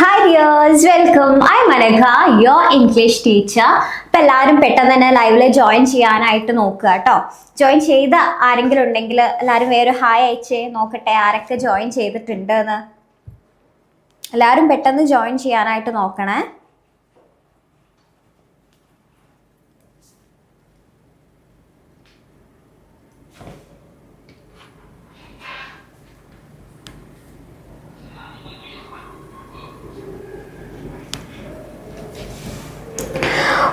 Hi dears, welcome. I'm Nവർക, your English teacher. അപ്പോൾ എല്ലാവരും പെട്ടെന്ന് തന്നെ ലൈവിൽ ജോയിൻ ചെയ്യാനായിട്ട് നോക്കുക കേട്ടോ. ജോയിൻ ചെയ്ത ആരെങ്കിലും ഉണ്ടെങ്കിൽ എല്ലാവരും വേറെ ഹായ് അയച്ചേ നോക്കട്ടെ ആരൊക്കെ ജോയിൻ ചെയ്തിട്ടുണ്ട് എന്ന്. എല്ലാവരും പെട്ടെന്ന് ജോയിൻ ചെയ്യാനായിട്ട് നോക്കണേ.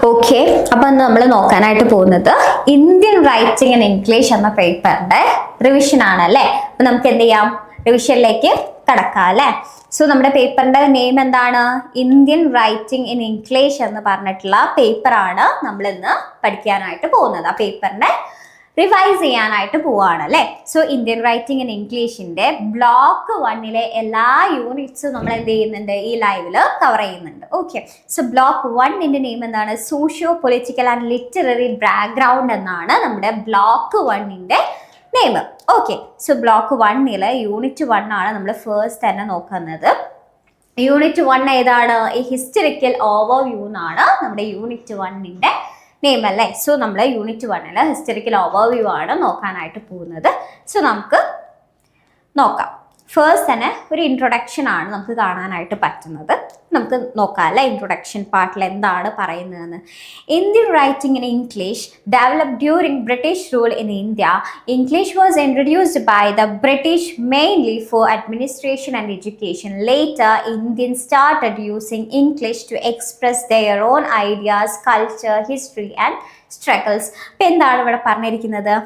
ഓക്കെ, അപ്പം നമ്മൾ നോക്കാനായിട്ട് പോകുന്നത് ഇന്ത്യൻ റൈറ്റിംഗ് ഇൻ ഇംഗ്ലീഷ് എന്ന പേപ്പറിന്റെ റിവിഷൻ ആണ് അല്ലേ. അപ്പൊ നമുക്ക് എന്ത് ചെയ്യാം, റിവിഷനിലേക്ക് കടക്കാം അല്ലേ. സോ നമ്മുടെ പേപ്പറിന്റെ നെയിം എന്താണ്? ഇന്ത്യൻ റൈറ്റിംഗ് ഇൻ ഇംഗ്ലീഷ് എന്ന് പറഞ്ഞിട്ടുള്ള പേപ്പറാണ് നമ്മൾ ഇന്ന് പഠിക്കാനായിട്ട് പോകുന്നത്. ആ പേപ്പറിന്റെ റിവൈസ് ചെയ്യാനായിട്ട് പോവാണ് അല്ലേ. സോ ഇന്ത്യൻ റൈറ്റിംഗ് ഇൻ ഇംഗ്ലീഷിന്റെ ബ്ലോക്ക് 1 എല്ലാ യൂണിറ്റ്സും നമ്മൾ എന്ത് ചെയ്യുന്നുണ്ട്, ഈ ലൈവില് കവർ ചെയ്യുന്നുണ്ട്. ഓക്കെ, സോ ബ്ലോക്ക് 1 നെയിം എന്താണ്? Socio political and literary background എന്നാണ് നമ്മുടെ block 1 name. Okay, so block 1 unit 1 ആണ് നമ്മൾ ഫസ്റ്റ് തന്നെ നോക്കുന്നത്. യൂണിറ്റ് 1 ഏതാണ്? ഈ ഹിസ്റ്ററിക്കൽ ഓവർവ്യൂ എന്നാണ് നമ്മുടെ യൂണിറ്റ് 1 നെയിം അല്ലേ. സോ നമ്മൾ യൂണിറ്റ് 1 ഹിസ്റ്ററിക്കൽ ഓവർവ്യൂ ആണ് നോക്കാനായിട്ട് പോകുന്നത്. സോ നമുക്ക് നോക്കാം. ഫസ്റ്റ് തന്നെ ഒരു ഇൻട്രൊഡക്ഷൻ ആണ് നമുക്ക് കാണാനായിട്ട് പറ്റുന്നത്. നമുക്ക് നോക്കാം അല്ലേ ഇൻട്രൊഡക്ഷൻ പാർട്ടിൽ എന്താണ് പറയുന്നതെന്ന്. Indian writing in English developed during British rule in India. English was introduced by the British mainly for administration and education. Later Indians started using English to express their own ideas, culture, history and struggles. അപ്പം എന്താണ് ഇവിടെ പറഞ്ഞിരിക്കുന്നത്?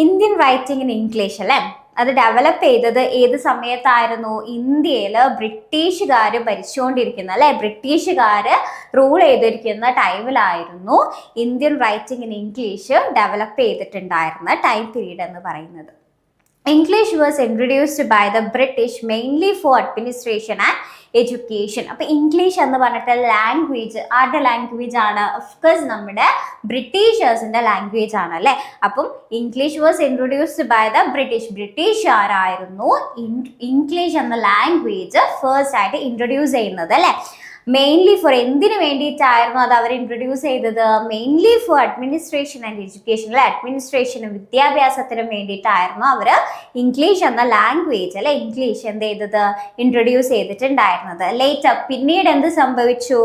Indian writing in English അല്ലേ, അത് develop ചെയ്തത് ഏത് സമയത്തായിരുന്നു? ഇന്ത്യയിൽ ബ്രിട്ടീഷുകാർ ഭരിച്ചുകൊണ്ടിരിക്കുന്ന അല്ലെ, ബ്രിട്ടീഷുകാർ റൂൾ ചെയ്തിരിക്കുന്ന ടൈമിലായിരുന്നു Indian writing in English develop ചെയ്തിട്ടുണ്ടായിരുന്ന ടൈം പീരീഡ് എന്ന് പറയുന്നത്. English was introduced by the British mainly for administration and education. അപ്പൊ ഇംഗ്ലീഷ് എന്ന് പറഞ്ഞിട്ട് ലാംഗ്വേജ് ആരുടെ ലാംഗ്വേജ് ആണ്? ഓഫ്കോഴ്സ് നമ്മുടെ ബ്രിട്ടീഷേഴ്സിന്റെ ലാംഗ്വേജ് ആണ് അല്ലെ. അപ്പം English was introduced by the ബ്രിട്ടീഷുകാരായിരുന്നു ഇംഗ്ലീഷ് എന്ന ലാംഗ്വേജ് ഫസ്റ്റ് ആയിട്ട് ഇൻട്രൊഡ്യൂസ് ചെയ്യുന്നത് അല്ലെ. മെയിൻലി ഫോർ എന്തിനു വേണ്ടിയിട്ടായിരുന്നു അത് അവർ ഇൻട്രൊഡ്യൂസ് ചെയ്തത്? Mainly for administration and education അല്ലെ, അഡ്മിനിസ്ട്രേഷനും വിദ്യാഭ്യാസത്തിനും വേണ്ടിയിട്ടായിരുന്നു അവർ ഇംഗ്ലീഷ് എന്ന ലാംഗ്വേജ് അല്ലെ, ഇംഗ്ലീഷ് എന്ത് ചെയ്തത്, ഇൻട്രൊഡ്യൂസ് ചെയ്തിട്ടുണ്ടായിരുന്നത്. ലേറ്റർ പിന്നീട് എന്ത് സംഭവിച്ചു?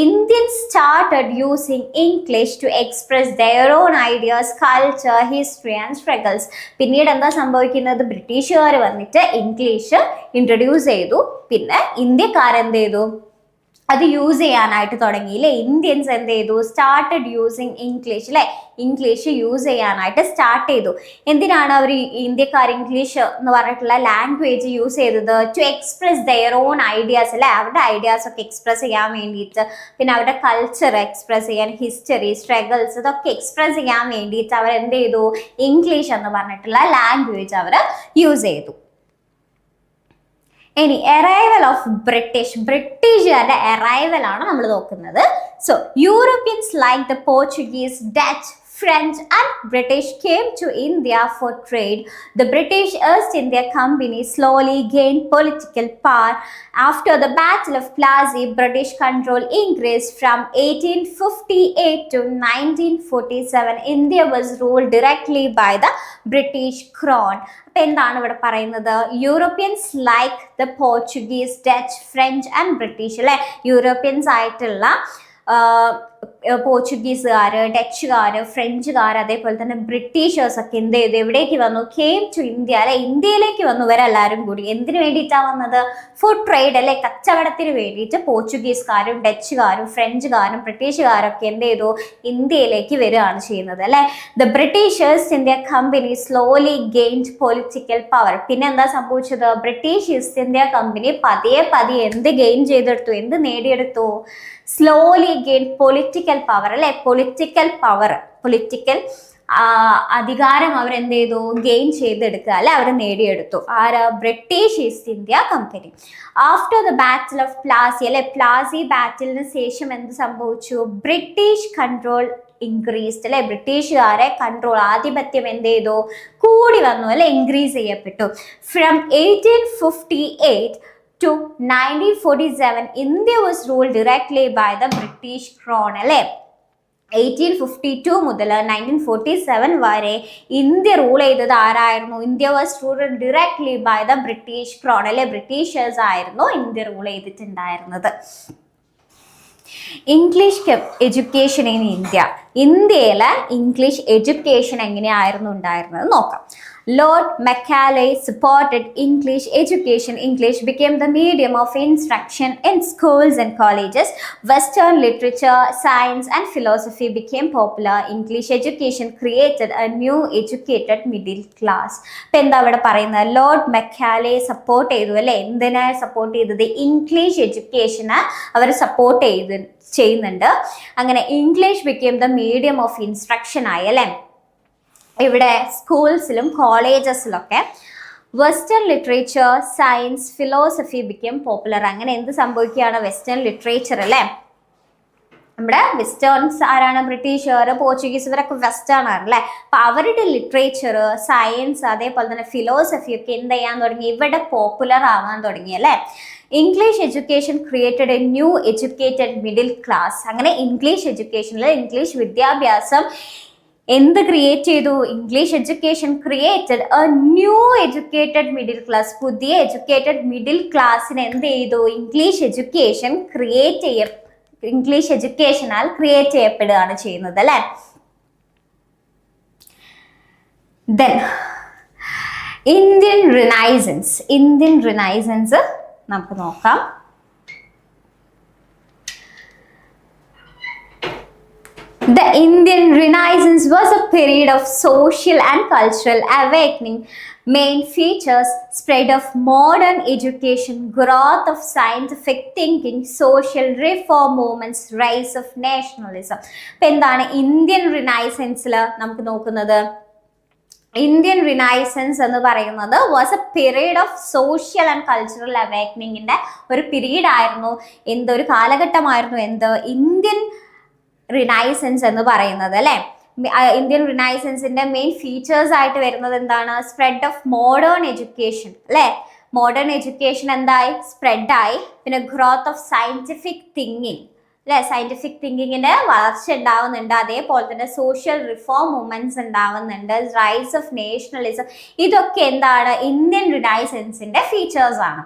Indians started using English to express their own ideas, culture, history and struggles. പിന്നീട് എന്താ സംഭവിക്കുന്നത്? ബ്രിട്ടീഷുകാർ വന്നിട്ട് ഇംഗ്ലീഷ് ഇൻട്രൊഡ്യൂസ് ചെയ്തു. പിന്നെ ഇന്ത്യക്കാരെന്ത് ചെയ്തു? അത് യൂസ് ചെയ്യാനായിട്ട് തുടങ്ങിയില്ലേ. ഇന്ത്യൻസ് എന്ത് ചെയ്തു? സ്റ്റാർട്ടഡ് യൂസിങ് ഇംഗ്ലീഷ് അല്ലെ, ഇംഗ്ലീഷ് യൂസ് ചെയ്യാനായിട്ട് സ്റ്റാർട്ട് ചെയ്തു. എന്തിനാണ് അവർ ഇന്ത്യക്കാർ ഇംഗ്ലീഷ് എന്ന് പറഞ്ഞിട്ടുള്ള ലാംഗ്വേജ് യൂസ് ചെയ്തത്? To express their own ideas അല്ലെ, അവരുടെ ഐഡിയാസ് ഒക്കെ എക്സ്പ്രസ് ചെയ്യാൻ വേണ്ടിയിട്ട്, പിന്നെ അവരുടെ കൾച്ചർ എക്സ്പ്രസ് ചെയ്യാൻ, ഹിസ്റ്ററി, സ്ട്രഗിൾസ് ഇതൊക്കെ എക്സ്പ്രസ് ചെയ്യാൻ വേണ്ടിയിട്ട് അവർ എന്ത് ചെയ്തു? ഇംഗ്ലീഷ് എന്ന് പറഞ്ഞിട്ടുള്ള ലാംഗ്വേജ് അവർ യൂസ് ചെയ്തു. ഇനി അറൈവൽ ഓഫ് ബ്രിട്ടീഷുകാരുടെ അറൈവൽ ആണ് നമ്മൾ നോക്കുന്നത്. So Europeans like the Portuguese, Dutch, French and British came to India for trade. The British East India Company slowly gained political power. After the Battle of Plassey, British control increased from 1858 to 1947. India was ruled directly by the British Crown. അപ്പോൾ എന്താണ് ഇവിടെ പറയുന്നത്? Europeans like the Portuguese, Dutch, French and British അല്ലെ, Europeans ആയിട്ടുള്ള പോർച്ചുഗീസുകാർ, ഡച്ചുകാർ, ഫ്രഞ്ചുകാർ, അതേപോലെ തന്നെ Britishers ഒക്കെ എന്ത് ചെയ്തു? എവിടേക്ക് വന്നു? കെയിം ടു ഇന്ത്യ അല്ലെ, ഇന്ത്യയിലേക്ക് വന്നു. ഇവരെല്ലാവരും കൂടി എന്തിനു വേണ്ടിയിട്ടാണ് വന്നത്? ഫോർ ട്രേഡ് അല്ലെ, കച്ചവടത്തിന് വേണ്ടിയിട്ട് പോർച്ചുഗീസുകാരും ഡച്ചുകാരും ഫ്രഞ്ചുകാരും ബ്രിട്ടീഷുകാരും ഒക്കെ എന്ത് ചെയ്തു? ഇന്ത്യയിലേക്ക് വരികയാണ് ചെയ്യുന്നത് അല്ലെ. The British east India company slowly gained political power. പിന്നെ എന്താ സംഭവിച്ചത്? ബ്രിട്ടീഷ് ഈസ്റ്റ് ഇന്ത്യ കമ്പനി പതിയെ പതിയെ എന്ത് ഗെയിൻ ചെയ്തെടുത്തു? എന്ത് നേടിയെടുത്തു? സ്ലോലി ഗെയിൻ പൊളിറ്റിക്കൽ പവർ അല്ലെ, പൊളിറ്റിക്കൽ പവർ, പൊളിറ്റിക്കൽ അധികാരം അവർ എന്ത് ചെയ്തു? ഗെയിൻ ചെയ്തെടുക്കുക അല്ലെ, അവർ നേടിയെടുത്തു. ആര്? British east India company. After the battle of Plassey അല്ലെ, പ്ലാസി ബാറ്റിലിന് ശേഷം എന്ത് സംഭവിച്ചു? ബ്രിട്ടീഷ് കൺട്രോൾ ഇൻക്രീസ്ഡ് അല്ലെ, ബ്രിട്ടീഷുകാരെ കൺട്രോൾ, ആധിപത്യം എന്ത് ചെയ്തു? കൂടി വന്നു അല്ലെ, ഇൻക്രീസ് ചെയ്യപ്പെട്ടു. From 1858 to 1947, India was ruled directly by the British Crown. അല്ലേ 1852 മുതൽ 1947 വരെ ഇന്ത്യ റൂൾ ചെയ്തത് ആരായിരുന്നു? India was ruled directly by the British crown, അല്ലെ ബ്രിട്ടീഷേഴ്സ് ആയിരുന്നു ഇന്ത്യ റൂൾ ചെയ്തിട്ടുണ്ടായിരുന്നത്. ഇംഗ്ലീഷ് എഡ്യൂക്കേഷൻ ഇൻ ഇന്ത്യയിലെ ഇംഗ്ലീഷ് എഡ്യൂക്കേഷൻ എങ്ങനെയായിരുന്നു ഉണ്ടായിരുന്നത് നോക്കാം. Lord Macaulay supported English education. English became the medium of instruction in schools and colleges. Western literature, science and philosophy became popular. English education created a new educated middle class. ഇപ്പം എന്താ ഇവിടെ പറയുന്നത്? Lord മെക്കാലെ support ചെയ്തു അല്ലേ? എന്തിനെ support ചെയ്തത്? English എഡ്യൂക്കേഷന് അവർ support ചെയ്യുന്നുണ്ട്. അങ്ങനെ English became the medium of instruction ആയി അല്ലേ? ഇവിടെ സ്കൂൾസിലും കോളേജസിലൊക്കെ western literature, science, philosophy become popular. അങ്ങനെ എന്ത് സംഭവിക്കുകയാണ്? വെസ്റ്റേൺ ലിറ്ററേച്ചർ അല്ലേ? നമ്മുടെ വെസ്റ്റേൺസ് ആരാണ്? ബ്രിട്ടീഷുകാർ, പോർച്ചുഗീസ്, ഇവരൊക്കെ വെസ്റ്റേൺ ആണ് അല്ലേ? അപ്പൊ അവരുടെ ലിറ്ററേച്ചർ, സയൻസ്, അതേപോലെ തന്നെ ഫിലോസഫി ഒക്കെ എന്ത് ചെയ്യാൻ തുടങ്ങി? ഇവിടെ പോപ്പുലർ ആവാൻ തുടങ്ങി അല്ലേ? English education created A new educated middle class. അങ്ങനെ ഇംഗ്ലീഷ് എഡ്യൂക്കേഷനിൽ ഇംഗ്ലീഷ് വിദ്യാഭ്യാസം എന്ത് ക്രിയേറ്റ് ചെയ്തു? English education created A new educated middle class. പുതിയ എഡ്യൂക്കേറ്റഡ് മിഡിൽ ക്ലാസ്സിന് എന്ത് ചെയ്തു? ഇംഗ്ലീഷ് എഡ്യൂക്കേഷൻ ഇംഗ്ലീഷ് എഡ്യൂക്കേഷനാൽ ക്രിയേറ്റ് ചെയ്യപ്പെടുകയാണ് ചെയ്യുന്നത് അല്ലേ? ദെൻ ഇന്ത്യൻ റിനൈസൻസ് നമുക്ക് നോക്കാം. The Indian Renaissance was a period of social and cultural awakening. Main features: spread of modern education, growth of scientific thinking, social reform movements, rise of nationalism. ഇപ്പം എന്താണ് Indian റിനൈസൻസിൽ നമുക്ക് നോക്കുന്നത്? Indian renaissance എന്ന് പറയുന്നത് was a period of social and cultural അവേക്കനിങ്ങിന്റെ ഒരു period ആയിരുന്നു. എന്തൊരു കാലഘട്ടമായിരുന്നു? ഇന്ത്യൻ റിനൈസൻസ് എന്ന് പറയുന്നത് അല്ലെ? ഇന്ത്യൻ റിനൈസൻസിന്റെ മെയിൻ ഫീച്ചേഴ്സ് ആയിട്ട് വരുന്നത് എന്താണ്? സ്പ്രെഡ് ഓഫ് മോഡേൺ എഡ്യൂക്കേഷൻ അല്ലെ? മോഡേൺ എഡ്യൂക്കേഷൻ എന്തായി? സ്പ്രെഡായി. പിന്നെ ഗ്രോത്ത് ഓഫ് സയന്റിഫിക് തിങ്കിങ് അല്ലെ? സയന്റിഫിക് തിങ്കിങ്ങിന്റെ വളർച്ച ഉണ്ടാവുന്നുണ്ട്. അതേപോലെ തന്നെ സോഷ്യൽ റിഫോം മൂവ്മെന്റ്സ് ഉണ്ടാവുന്നുണ്ട്. Rise of nationalism. ഇതൊക്കെ എന്താണ്? ഇന്ത്യൻ റിനൈസൻസിന്റെ ഫീച്ചേഴ്സ് ആണ്.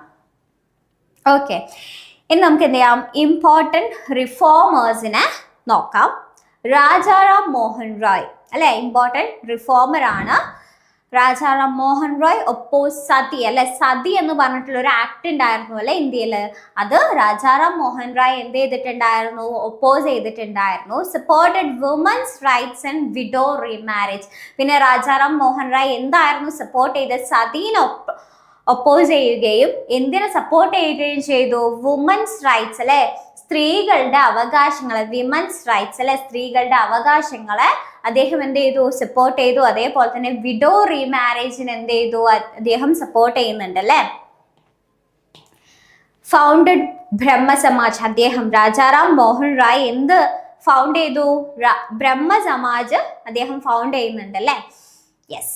ഓക്കെ, ഇനി നമുക്ക് എന്ത് ചെയ്യാം? ഇമ്പോർട്ടൻറ്റ് റിഫോമേഴ്സിനെ നോക്കാം. രാജാറാം മോഹൻ റോയ് അല്ലെ? ഇമ്പോർട്ടൻറ്റ് റിഫോമർ ആണ് രാജാറാം മോഹൻ റോയ്. ഒപ്പോസ് സതി അല്ലെ? സതി എന്ന് പറഞ്ഞിട്ടുള്ള ഒരു ആക്ട് ഉണ്ടായിരുന്നു അല്ലെ ഇന്ത്യയിൽ. അത് രാജാറാം മോഹൻ റോയ് എന്ത് ചെയ്തിട്ടുണ്ടായിരുന്നു? ഒപ്പോസ് ചെയ്തിട്ടുണ്ടായിരുന്നു. Supported women's rights and widow remarriage. പിന്നെ രാജാറാം മോഹൻ റോയ് എന്തായിരുന്നു സപ്പോർട്ട് ചെയ്തത്? സതീനെ ഒപ്പോസ് ചെയ്യുകയും എന്തിനെ സപ്പോർട്ട് ചെയ്യുകയും ചെയ്തു? വുമൻസ് റൈറ്റ്സ് അല്ലെ? സ്ത്രീകളുടെ അവകാശങ്ങളെ, വിമൻസ് റൈറ്റ്സ് അല്ലെ? സ്ത്രീകളുടെ അവകാശങ്ങളെ അദ്ദേഹം എന്ത് ചെയ്തു? സപ്പോർട്ട് ചെയ്തു. അതേപോലെ തന്നെ വിഡോ റീമാരേജിന് എന്ത് ചെയ്തു? അദ്ദേഹം സപ്പോർട്ട് ചെയ്യുന്നുണ്ട് അല്ലെ? ഫൗണ്ടഡ് ബ്രഹ്മസമാജ്. അദ്ദേഹം രാജാറാം മോഹൻ റോയ് എന്ത് ഫൗണ്ട് ചെയ്തു? ബ്രഹ്മസമാജ് അദ്ദേഹം ഫൗണ്ട് ചെയ്യുന്നുണ്ട് അല്ലെ? യെസ്.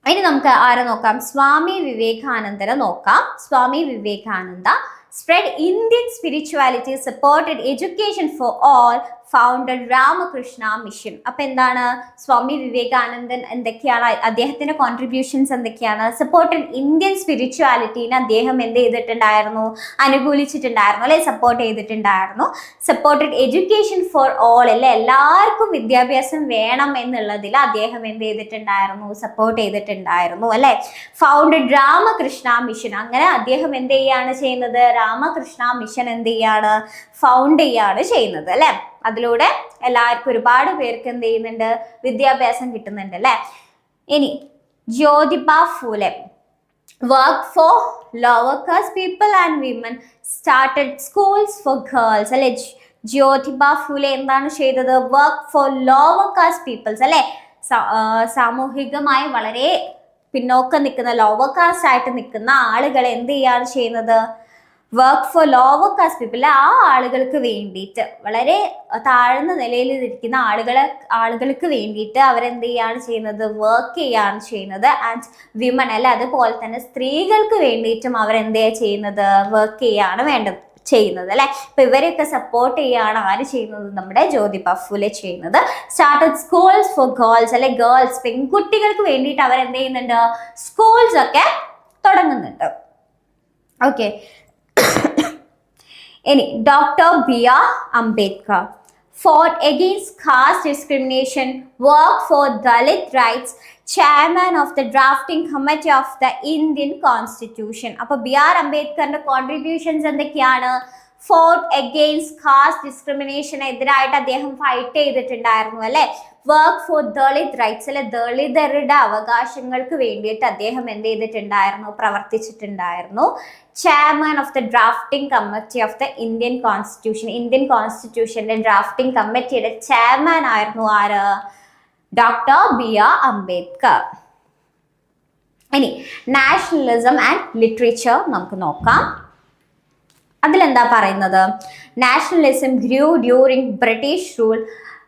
ഇനി നമുക്ക് ആരെ നോക്കാം? സ്വാമി വിവേകാനന്ദനെ നോക്കാം. Swami Vivekananda spread Indian spirituality, supported education for all, founded Ramakrishna mission. അപ്പോൾ എന്താണ് സ്വാമി വിവേകാനന്ദൻ എന്തൊക്കെയാണ് അദ്ദേഹത്തിന്റെ കോൺട്രിബ്യൂഷൻസ് എന്തൊക്കെയാണ്? സപ്പോർട്ടഡ് ഇന്ത്യൻ സ്പിരിച്വാലിറ്റീനെ അദ്ദേഹം എന്ത് ചെയ്തിട്ടുണ്ടായിരുന്നു? അനുകൂലിച്ചിട്ടുണ്ടായിരുന്നു അല്ലെ? സപ്പോർട്ട് ചെയ്തിട്ടുണ്ടായിരുന്നു. സപ്പോർട്ടഡ് എഡ്യൂക്കേഷൻ ഫോർ ഓൾ അല്ലെ? എല്ലാവർക്കും വിദ്യാഭ്യാസം വേണം എന്നുള്ളതിൽ അദ്ദേഹം എന്ത് ചെയ്തിട്ടുണ്ടായിരുന്നു? സപ്പോർട്ട് ചെയ്തിട്ടുണ്ടായിരുന്നു അല്ലെ? Founded Ramakrishna mission. അങ്ങനെ അദ്ദേഹം എന്ത് ചെയ്യാണ് ചെയ്യുന്നത്? രാമകൃഷ്ണ മിഷൻ എന്ത് ചെയ്യാണ്? ഫൗണ്ട് ചെയ്യാണ് ചെയ്യുന്നത് അല്ലെ? അതിലൂടെ എല്ലാവർക്കും ഒരുപാട് പേർക്ക് എന്ത് ചെയ്യുന്നുണ്ട്? വിദ്യാഭ്യാസം കിട്ടുന്നുണ്ട് അല്ലെ? ഇനി Jyotiba Phule work for lower caste people and women, started schools for girls അല്ലെ? ജ്യോതിബ ഫൂലെ എന്താണ് ചെയ്തത്? Work for lower caste peoples അല്ലെ? സാമൂഹികമായി വളരെ പിന്നോക്കം നിൽക്കുന്ന, ലോവർ കാസ്റ്റ് ആയിട്ട് നിൽക്കുന്ന ആളുകളെ എന്ത് ചെയ്യാണ് ചെയ്യുന്നത്? Work for lower caste people, ആ ആളുകൾക്ക് വേണ്ടിയിട്ട്, വളരെ താഴ്ന്ന നിലയിൽ ഇരിക്കുന്ന ആളുകൾക്ക് വേണ്ടിയിട്ട് അവരെന്ത് ചെയ്യാണ് ചെയ്യുന്നത്, വർക്ക് ചെയ്യാണ് ചെയ്യുന്നത്. ആൻഡ് വിമൺ അല്ലെ, അതുപോലെ തന്നെ സ്ത്രീകൾക്ക് വേണ്ടിയിട്ടും അവരെന്ത് ചെയ്യുന്നത്, വർക്ക് ചെയ്യാണ് ചെയ്യുന്നത് അല്ലെ. അപ്പൊ ഇവരെയൊക്കെ സപ്പോർട്ട് ചെയ്യാണ് ആര് ചെയ്യുന്നത്, നമ്മുടെ ജ്യോതിബ ഫുലെ ചെയ്യുന്നത്. സ്റ്റാർട്ടഡ് സ്കൂൾസ് ഫോർ ഗേൾസ് അല്ലെ, ഗേൾസ് പെൺകുട്ടികൾക്ക് വേണ്ടിയിട്ട് അവരെന്ത് ചെയ്യുന്നുണ്ട്, സ്കൂൾസ് ഒക്കെ തുടങ്ങുന്നുണ്ട്. ഓക്കെ, ഇനി doctor BR. Ambedkar fought against caste discrimination, worked for Dalit rights, chairman of the drafting committee of the Indian Constitution. അപ്പോൾ ബി.ആർ. അംബേദ്കറിന്റെ കോൺട്രിബ്യൂഷൻസ് എന്തൊക്കെയാണ്? ഫോർട്ട് അഗെയിൻസ്റ്റ് കാസ്റ്റ് ഡിസ്ക്രിമിനേഷൻ എതിരായിട്ട് അദ്ദേഹം ഫൈറ്റ് ചെയ്തിട്ടുണ്ടായിരുന്നു അല്ലെ. വർക്ക് ഫോർ ദളിത് റൈറ്റ്സ് അല്ലെ, ദളിതരുടെ അവകാശങ്ങൾക്ക് വേണ്ടിയിട്ട് അദ്ദേഹം എന്ത് ചെയ്തിട്ടുണ്ടായിരുന്നു, പ്രവർത്തിച്ചിട്ടുണ്ടായിരുന്നു. Chairman of the drafting committee of the Indian constitution, Indian കോൺസ്റ്റിറ്റ്യൂഷന്റെ ഡ്രാഫ്റ്റിംഗ് കമ്മിറ്റിയുടെ ചെയർമാൻ ആയിരുന്നു ആര്, ഡോക്ടർ ബി.ആർ. അംബേദ്കർ. ഇനി നാഷണലിസം ആൻഡ് ലിറ്ററേച്ചർ നമുക്ക് നോക്കാം. അതിലെന്താ പറയുന്നത്, nationalism grew during British rule,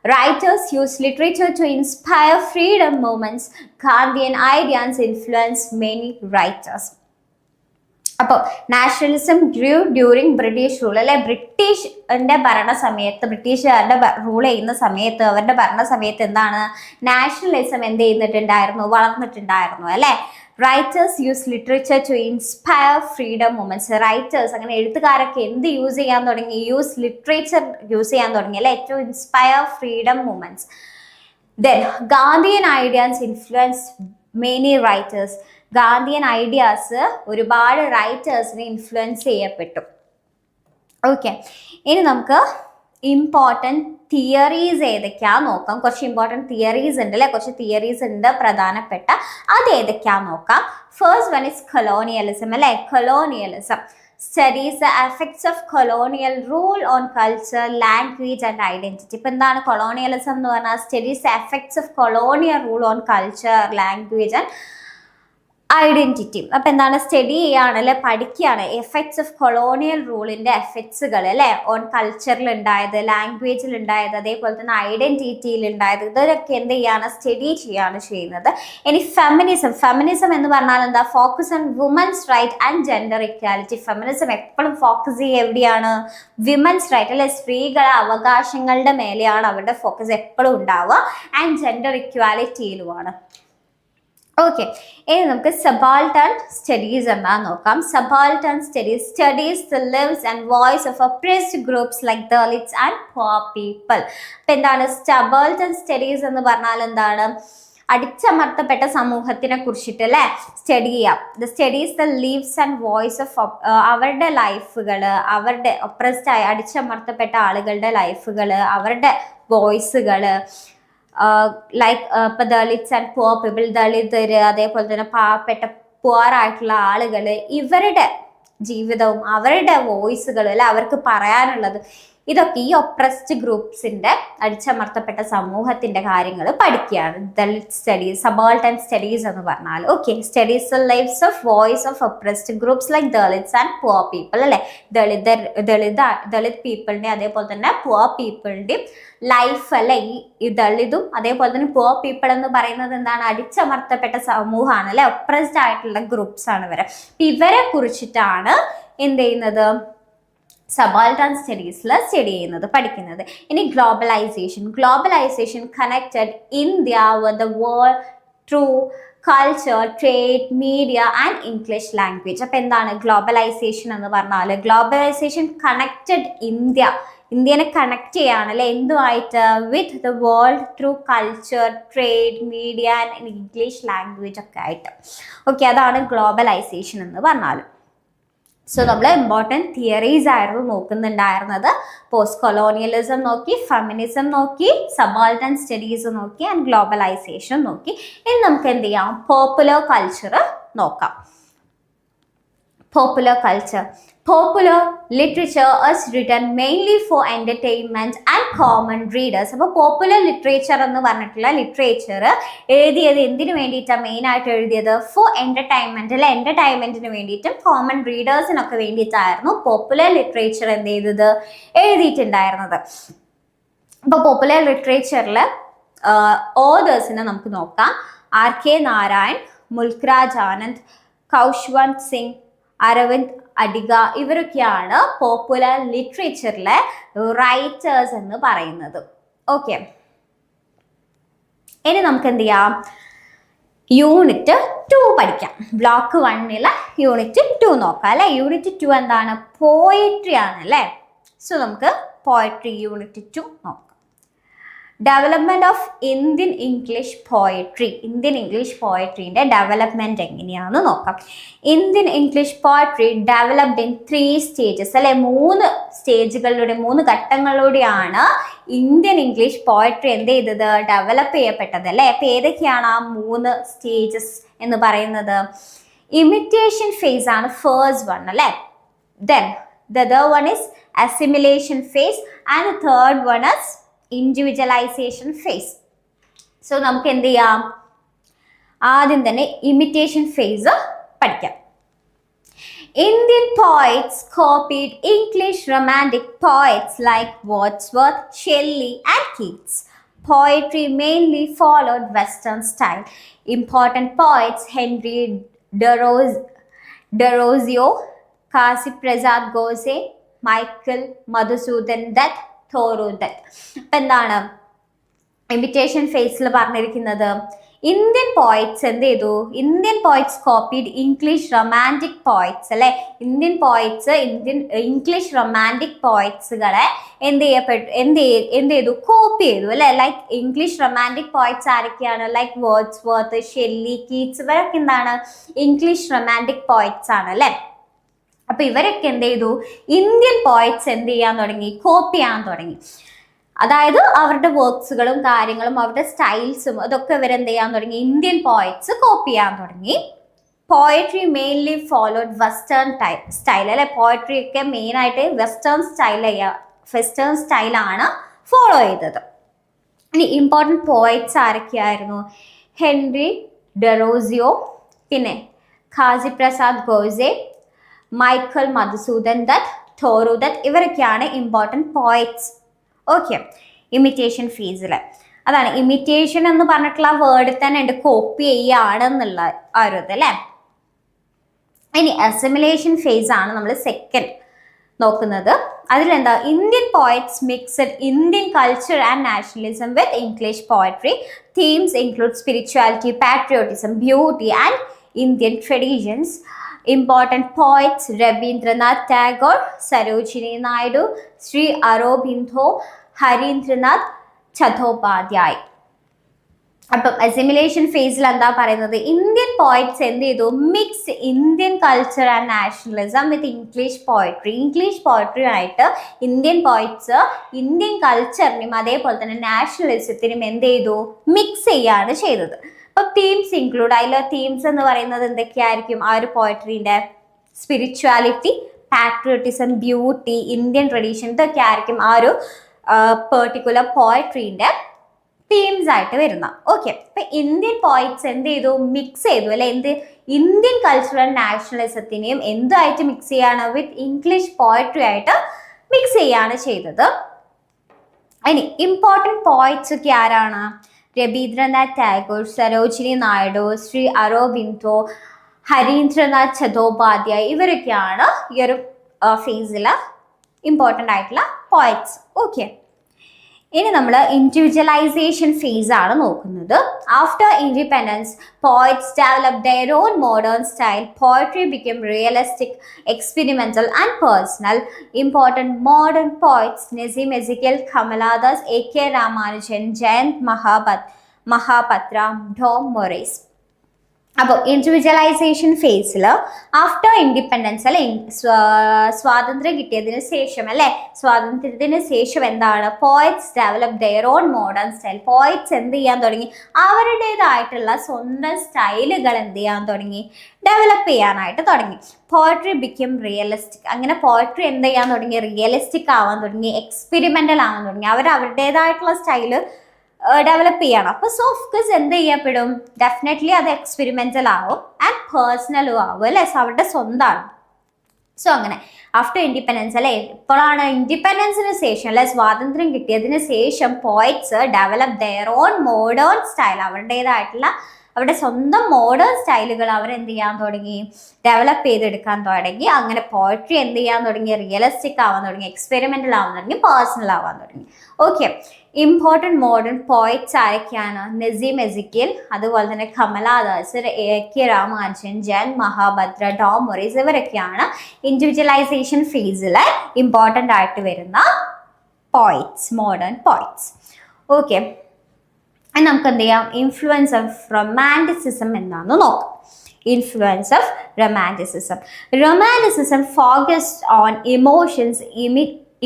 writers used literature to inspire freedom movements, Gandhian ideas influenced many writers. അപ്പോൾ നാഷണലിസം ഗ്രൂ ഡ്യൂറിങ് ബ്രിട്ടീഷ് റൂൾ അല്ലെ, ബ്രിട്ടീഷിന്റെ ഭരണസമയത്ത്, ബ്രിട്ടീഷുകാരുടെ റൂൾ ചെയ്യുന്ന സമയത്ത്, അവരുടെ ഭരണസമയത്ത് എന്താണ്, നാഷണലിസം എന്ത് ചെയ്യുന്നിട്ടുണ്ടായിരുന്നു, വളർന്നിട്ടുണ്ടായിരുന്നു അല്ലെ. Writers use literature to inspire freedom movements, writers അങ്ങനെ എഴുത്തുകാരൊക്കെ എന്ത് യൂസ് ചെയ്യാൻ തുടങ്ങി, യൂസ് ലിറ്ററേച്ചർ യൂസ് ചെയ്യാൻ തുടങ്ങി അല്ലെ, to inspire freedom movements. Then Gandhian ideas influence many writers, Gandhian ideas ഒരുപാട് റൈറ്റേഴ്സിനെ ഇൻഫ്ലുവൻസ് ചെയ്യപ്പെട്ടു. ഓക്കെ, ഇനി നമുക്ക് ഇമ്പോർട്ടൻറ്റ് തിയറീസ് ഏതൊക്കെയാന്ന് നോക്കാം. കുറച്ച് ഇമ്പോർട്ടൻറ്റ് തിയറീസ് ഉണ്ട് അല്ലെ, കുറച്ച് തിയറീസ് ഉണ്ട് പ്രധാനപ്പെട്ട, അത് ഏതൊക്കെയാന്ന് നോക്കാം. ഫസ്റ്റ് വൺ ഇസ് കൊളോണിയലിസം അല്ലെ. Colonialism studies the effects of colonial rule on culture, language and identity. ഇപ്പം എന്താണ് കൊളോണിയലിസം എന്ന് പറഞ്ഞാൽ, studies the effects of colonial rule on culture, language and identity. അപ്പം എന്താണ്, സ്റ്റഡി ചെയ്യാണ് അല്ലെ, പഠിക്കുകയാണ് എഫക്ട്സ് ഓഫ് കൊളോണിയൽ റൂളിന്റെ എഫക്ട്സുകൾ അല്ലെ, ഓൺ കൾച്ചറിൽ ഉണ്ടായത്, ലാംഗ്വേജിൽ ഉണ്ടായത്, അതേപോലെ തന്നെ ഐഡന്റിറ്റിയിൽ ഉണ്ടായത്, ഇതൊക്കെ എന്ത് ചെയ്യാണ്, സ്റ്റഡി ചെയ്യാണ് ചെയ്യുന്നത്. ഇനി ഫെമിനിസം, ഫെമിനിസം എന്ന് പറഞ്ഞാൽ എന്താ, focus on women's right and gender equality. Feminism എപ്പോഴും ഫോക്കസ് ചെയ്യുക എവിടെയാണ്, വിമൻസ് റൈറ്റ് അല്ലെ, സ്ത്രീകളെ അവകാശങ്ങളുടെ മേലെയാണ് അവരുടെ ഫോക്കസ് എപ്പോഴും ഉണ്ടാവുക, ആൻഡ് ജെൻഡർ ഇക്വാലിറ്റിയിലുമാണ്. ഓക്കെ, ഇനി നമുക്ക് സബാൾട്ടൺ സ്റ്റഡീസ് എന്താന്ന് നോക്കാം. Subaltern studies studies the lives and voice of oppressed groups like Dalits and poor people. അപ്പം എന്താണ് സബാൾട്ടൺ സ്റ്റഡീസ് എന്ന് പറഞ്ഞാൽ എന്താണ്, അടിച്ചമർത്തപ്പെട്ട സമൂഹത്തിനെ കുറിച്ചിട്ട് അല്ലെ സ്റ്റഡി ചെയ്യാം. The studies the leaves and voice of അവരുടെ ലൈഫുകൾ, അവരുടെ ഒപ്രസ്ഡ് ആയ അടിച്ചമർത്തപ്പെട്ട ആളുകളുടെ ലൈഫുകൾ, അവരുടെ വോയിസുകൾ, ലൈക്ക് ഇപ്പൊ ദളിറ്റ്സ് ആൻഡ് പുവർ പീപ്പിൾ, ദളിതര്, അതേപോലെ തന്നെ പാവപ്പെട്ട പുവർ ആയിട്ടുള്ള ആളുകൾ, ഇവരുടെ ജീവിതവും അവരുടെ വോയിസുകൾ അല്ലെ, അവർക്ക് പറയാനുള്ളത്, ഇതൊക്കെ ഈ ഒപ്രസ്ഡ് ഗ്രൂപ്പ്സിന്റെ അടിച്ചമർത്തപ്പെട്ട സമൂഹത്തിന്റെ കാര്യങ്ങൾ പഠിക്കുകയാണ് ദളിത് സ്റ്റഡീസ്, സബാൾട്ടൺ സ്റ്റഡീസ് എന്ന് പറഞ്ഞാൽ. Okay, studies the lifes of voice of oppressed groups like Dalits and poor people അല്ലെ, ദളിത് പീപ്പിളിന്റെ അതേപോലെ തന്നെ പുവർ പീപ്പിളിന്റെയും ലൈഫ് അല്ലെ, ഈ ദളിതും അതേപോലെ തന്നെ പുവർ പീപ്പിൾ എന്ന് പറയുന്നത് എന്താണ്, അടിച്ചമർത്തപ്പെട്ട സമൂഹമാണ് അല്ലെ, ഒപ്രസ്ഡ് ആയിട്ടുള്ള ഗ്രൂപ്പ്സ് ആണ് ഇവരെ. ഇവരെ കുറിച്ചിട്ടാണ് എന്ത് ചെയ്യുന്നത്, സബാൾട്ടൺ സ്റ്റഡീസിൽ സ്റ്റഡി ചെയ്യുന്നത്, പഠിക്കുന്നത്. ഇനി globalisation, globalisation connected India with the world through culture, trade, media and English language. അപ്പം എന്താണ് ഗ്ലോബലൈസേഷൻ എന്ന് പറഞ്ഞാൽ, ഗ്ലോബലൈസേഷൻ കണക്റ്റഡ് ഇന്ത്യനെ കണക്ട് ചെയ്യാണ് അല്ലെ, എന്തുമായിട്ട്, with the world through culture, trade, media and English language ഒക്കെ ആയിട്ട്. ഓക്കെ, അതാണ് ഗ്ലോബലൈസേഷൻ എന്ന് പറഞ്ഞാൽ. സോ നമ്മൾ ഇമ്പോർട്ടൻറ്റ് തിയറീസ് ആയിരുന്നു നോക്കുന്നുണ്ടായിരുന്നത്. പോസ്റ്റ് കൊളോണിയലിസം നോക്കി, ഫെമിനിസം നോക്കി, സബാൾട്ടൺ സ്റ്റഡീസ് നോക്കി, ആൻഡ് ഗ്ലോബലൈസേഷൻ നോക്കി. ഇനി നമുക്ക് എന്ത് ചെയ്യാം, പോപ്പുലർ കൾച്ചർ നോക്കാം. Popular culture Popular literature is written mainly for entertainment and common readers. അപ്പോൾ പോപ്പുലർ ലിറ്ററേച്ചർ എന്ന് പറഞ്ഞിട്ടുള്ള ലിറ്ററേച്ചർ എഴുതിയത് എന്തിനു വേണ്ടിയിട്ടാണ് മെയിൻ ആയിട്ട് എഴുതിയത്? ഫോർ എന്റർടൈൻമെന്റ് അല്ലെ, എന്റർടൈൻമെന്റിന് വേണ്ടിയിട്ടും കോമൺ റീഡേഴ്സിനൊക്കെ വേണ്ടിയിട്ടായിരുന്നു പോപ്പുലർ ലിറ്ററേച്ചർ എന്ത് ചെയ്തത് എഴുതിയിട്ടുണ്ടായിരുന്നത്. അപ്പോൾ പോപ്പുലർ ലിറ്ററേച്ചറിൽ ഓതേഴ്സിനെ നമുക്ക് നോക്കാം. R.K. നാരായൺ, മുൽക്രാജ് ആനന്ദ്, കൗശ്വന്ത് സിംഗ്, അരവിന്ദ് അഡിഗ ഇവരൊക്കെയാണ് പോപ്പുലർ ലിറ്ററേച്ചറിലെ റൈറ്റേഴ്സ് എന്ന് പറയുന്നത്. ഓക്കെ, ഇനി നമുക്ക് എന്ത് ചെയ്യാം? യൂണിറ്റ് 2 പഠിക്കാം. ബ്ലോക്ക് 1 യൂണിറ്റ് 2 നോക്കാം അല്ലെ. യൂണിറ്റ് 2 എന്താണ്? പോയിട്രി ആണ് അല്ലെ. സോ നമുക്ക് പോയിട്രി യൂണിറ്റ് 2 നോക്കാം. Development of Indian English poetry. Indian English പോയട്രീൻ്റെ ഡെവലപ്മെന്റ് എങ്ങനെയാണെന്ന് നോക്കാം. Indian English poetry developed in 3 stages അല്ലെ. 3 സ്റ്റേജുകളിലൂടെ, 3 ഘട്ടങ്ങളിലൂടെയാണ് ഇന്ത്യൻ ഇംഗ്ലീഷ് പോയട്രി എന്ത് ചെയ്തത്? ഡെവലപ്പ് ചെയ്യപ്പെട്ടത് അല്ലെ. അപ്പൊ ഏതൊക്കെയാണ് ആ 3 സ്റ്റേജസ് എന്ന് പറയുന്നത്? ഇമിറ്റേഷൻ ഫേസ് ആണ് ഫസ്റ്റ് വൺ അല്ലെ. Then the other one is assimilation phase and the third one is individualization phase. So നമുക്ക് എന്ത് ചെയ്യാം? ആദ്യം തന്നെ ഇമിറ്റേഷൻ ഫേസ് പഠിക്കാം. Indian poets copied English romantic poets like Wordsworth, Shelley and Keats. Poetry mainly followed Western style. Important poets Henry Derozio, Kasi Prasad Gose, Michael Madhusudan Dutt, Thoreau Dutt. അപ്പം എന്താണ് imitation ഫേസിൽ പറഞ്ഞിരിക്കുന്നത്? Indian poets എന്ത് ചെയ്തു? Indian poets copied English romantic poets അല്ലെ. Indian poets English romantic പോയിറ്റ്സുകളെ എന്ത് ചെയ്തു? Copy ചെയ്തു അല്ലെ. ലൈക്ക് ഇംഗ്ലീഷ് റൊമാൻറ്റിക് പോയിറ്റ്സ് ആരൊക്കെയാണ്? ലൈക്ക് വേർഡ്സ്വർത്ത്, ഷെല്ലി, കീറ്റ്സ് ഇവരൊക്കെ എന്താണ്? ഇംഗ്ലീഷ് റൊമാൻറ്റിക് പോയിറ്റ്സ് ആണ് അല്ലെ. അപ്പൊ ഇവരൊക്കെ എന്ത് ചെയ്തു? ഇന്ത്യൻ പോയിറ്റ്സ് എന്ത് ചെയ്യാൻ തുടങ്ങി? കോപ്പി ചെയ്യാൻ തുടങ്ങി. അതായത് അവരുടെ വർക്ക്സുകളും കാര്യങ്ങളും അവരുടെ സ്റ്റൈൽസും അതൊക്കെ ഇവരെന്ത് ചെയ്യാൻ തുടങ്ങി? ഇന്ത്യൻ പോയിറ്റ്സ് കോപ്പി ചെയ്യാൻ തുടങ്ങി. Poetry mainly followed western style അല്ലെ. പോയട്രി ഒക്കെ മെയിൻ ആയിട്ട് വെസ്റ്റേൺ സ്റ്റൈലാണ് ഫോളോ ചെയ്തത്. ഇനി ഇമ്പോർട്ടൻറ്റ് പോയിറ്റ്സ് ആരൊക്കെയായിരുന്നു? ഹെൻറി ഡെറോസിയോ, പിന്നെ ഖാസി പ്രസാദ് ഗോസെ, മൈക്കൽ മധുസൂദൻ ദത്ത്, തോറു ദത്ത് ഇവരൊക്കെയാണ് ഇമ്പോർട്ടൻറ്റ് പോയിറ്റ്സ്. ഓക്കെ, ഇമിറ്റേഷൻ ഫേസിൽ അതാണ്. ഇമിറ്റേഷൻ എന്ന് പറഞ്ഞിട്ടുള്ള വേർഡ് തന്നെ ഉണ്ട്, കോപ്പി ചെയ്യുകയാണെന്നുള്ള ആ ഒരു ഇത് അല്ലേ. ഇനി അസിമിലേഷൻ ഫേസ് ആണ് നമ്മൾ സെക്കൻഡ് നോക്കുന്നത്. അതിലെന്താ? Indian poets mixed Indian culture and nationalism with English poetry. Themes include spirituality, patriotism, beauty and Indian traditions. Important poets Rabindranath Tagore, Sarojini Naidu, Sri Aurobindo, Harindranath Chattopadhyay. അപ്പം assimilation ഫേസിൽ എന്താ പറയുന്നത്? Indian poets എന്ത് ചെയ്തു? Mix Indian culture and nationalism with English poetry. English poetry ആയിട്ട് Indian poets Indian കൾച്ചറിനും അതേപോലെ തന്നെ നാഷണലിസത്തിനും എന്ത് ചെയ്തു? മിക്സ് ചെയ്യാണ് ചെയ്തത്. അപ്പം തീംസ് ഇൻക്ലൂഡ്, അതിലെ തീംസ് എന്ന് പറയുന്നത് എന്തൊക്കെയായിരിക്കും? ആ ഒരു പോയട്രീൻ്റെ spirituality, patriotism, beauty, Indian tradition ഇതൊക്കെ ആയിരിക്കും ആ ഒരു പെർട്ടിക്കുലർ പോയട്രീൻ്റെ തീംസ് ആയിട്ട് വരുന്ന. ഓക്കെ, അപ്പൊ ഇന്ത്യൻ പോയിറ്റ്സ് എന്ത് ചെയ്തു? മിക്സ് ചെയ്തു അല്ലെ. ഇന്ത്യൻ കൾച്ചറൽ നാഷണലിസത്തിനെയും എന്തായിട്ട് മിക്സ് ചെയ്യാണ്? വിത്ത് ഇംഗ്ലീഷ് പോയട്രി ആയിട്ട് മിക്സ് ചെയ്യാണ് ചെയ്തത്. ഇനി ഇമ്പോർട്ടൻറ്റ് പോയിറ്റ്സ് ഒക്കെ ആരാണ്? രബീന്ദ്രനാഥ് ടാഗോർ, സരോജിനി നായിഡു, ശ്രീ അരോബിന്ദോ, ഹരീന്ദ്രനാഥ് ചതോപാധ്യായ ഇവരൊക്കെയാണ് ഈ ഒരു ഫേസിൽ ഇമ്പോർട്ടൻ്റ് ആയിട്ടുള്ള പോയിറ്റ്സ്. ഓക്കെ, ഇനി നമ്മൾ ഇൻഡിവിജ്വലൈസേഷൻ ഫേസ് ആണ് നോക്കുന്നത്. After independence poets develop their own modern style. Poetry become realistic, experimental and personal. Important modern poets Nissim Ezekiel, Kamala Das, A.K. Ramanujan, Jayanta Mahapatra, Dom Moraes. അപ്പോൾ ഇൻഡിവിജ്വലൈസേഷൻ ഫേസിൽ ആഫ്റ്റർ ഇൻഡിപെൻഡൻസ് അല്ലെ, സ്വാതന്ത്ര്യം കിട്ടിയതിന് ശേഷം അല്ലെ, സ്വാതന്ത്ര്യത്തിന് ശേഷം എന്താണ്, poets develop their own modern style. Poets എന്ത് ചെയ്യാൻ തുടങ്ങി, അവരുടേതായിട്ടുള്ള സ്വന്തം സ്റ്റൈലുകൾ എന്ത് ചെയ്യാൻ തുടങ്ങി, ഡെവലപ്പ് ചെയ്യാനായിട്ട് തുടങ്ങി. Poetry become realistic. അങ്ങനെ പോയട്രി എന്ത് ചെയ്യാൻ തുടങ്ങി, റിയലിസ്റ്റിക് ആവാൻ തുടങ്ങി, എക്സ്പെരിമെന്റൽ ആവാൻ തുടങ്ങി. അവർ അവരുടേതായിട്ടുള്ള സ്റ്റൈല് ഡെവലപ്പ് ചെയ്യണം. അപ്പോൾ സോ ഓഫ് കോഴ്സ് എന്ത് ചെയ്യപ്പെടും, ഡെഫിനറ്റ്ലി അത് എക്സ്പെരിമെന്റൽ ആവും ആൻഡ് പേഴ്സണലും ആവും അല്ലെ, സോ അവരുടെ സ്വന്തമാണ്. സോ അങ്ങനെ ആഫ്റ്റർ ഇൻഡിപെൻഡൻസ് അല്ലെ, ഇപ്പോഴാണ് ഇൻഡിപെൻഡൻസിന് ശേഷം അല്ലെ, സ്വാതന്ത്ര്യം കിട്ടിയതിന് ശേഷം poets develop their own modern style. അവരുടേതായിട്ടുള്ള അവരുടെ സ്വന്തം മോഡേൺ സ്റ്റൈലുകൾ അവരെന്ത് ചെയ്യാൻ തുടങ്ങി, ഡെവലപ്പ് ചെയ്തെടുക്കാൻ തുടങ്ങി. അങ്ങനെ പോയട്രി എന്ത് ചെയ്യാൻ തുടങ്ങി, റിയലിസ്റ്റിക് ആവാൻ തുടങ്ങി, എക്സ്പെരിമെന്റൽ ആവാൻ തുടങ്ങി, പേഴ്സണൽ ആവാൻ തുടങ്ങി. ഓക്കെ, ഇമ്പോർട്ടൻറ്റ് മോഡേൺ പോയറ്റ്സ് ആരൊക്കെയാണ്, നസീം എസിക്കിയൽ, അതുപോലെ തന്നെ കമലാദാസ്, എ.കെ. രാമാനുജൻ, ജൻ മഹാഭദ്ര, ടോം മൊറീസ്, ഇവരൊക്കെയാണ് ഇൻഡിവിജ്വലൈസേഷൻ ഫേസിൽ ഇമ്പോർട്ടൻ്റ് ആയിട്ട് വരുന്ന പോയറ്റ്സ്, മോഡേൺ പോയറ്റ്സ്. ഓക്കെ, നമുക്ക് എന്ത് ചെയ്യാം, ഇൻഫ്ലുവൻസ് ഓഫ് റൊമാൻറ്റിസിസം എന്താണെന്ന് നോക്കാം. Influence of romanticism. Romanticism focused on emotions,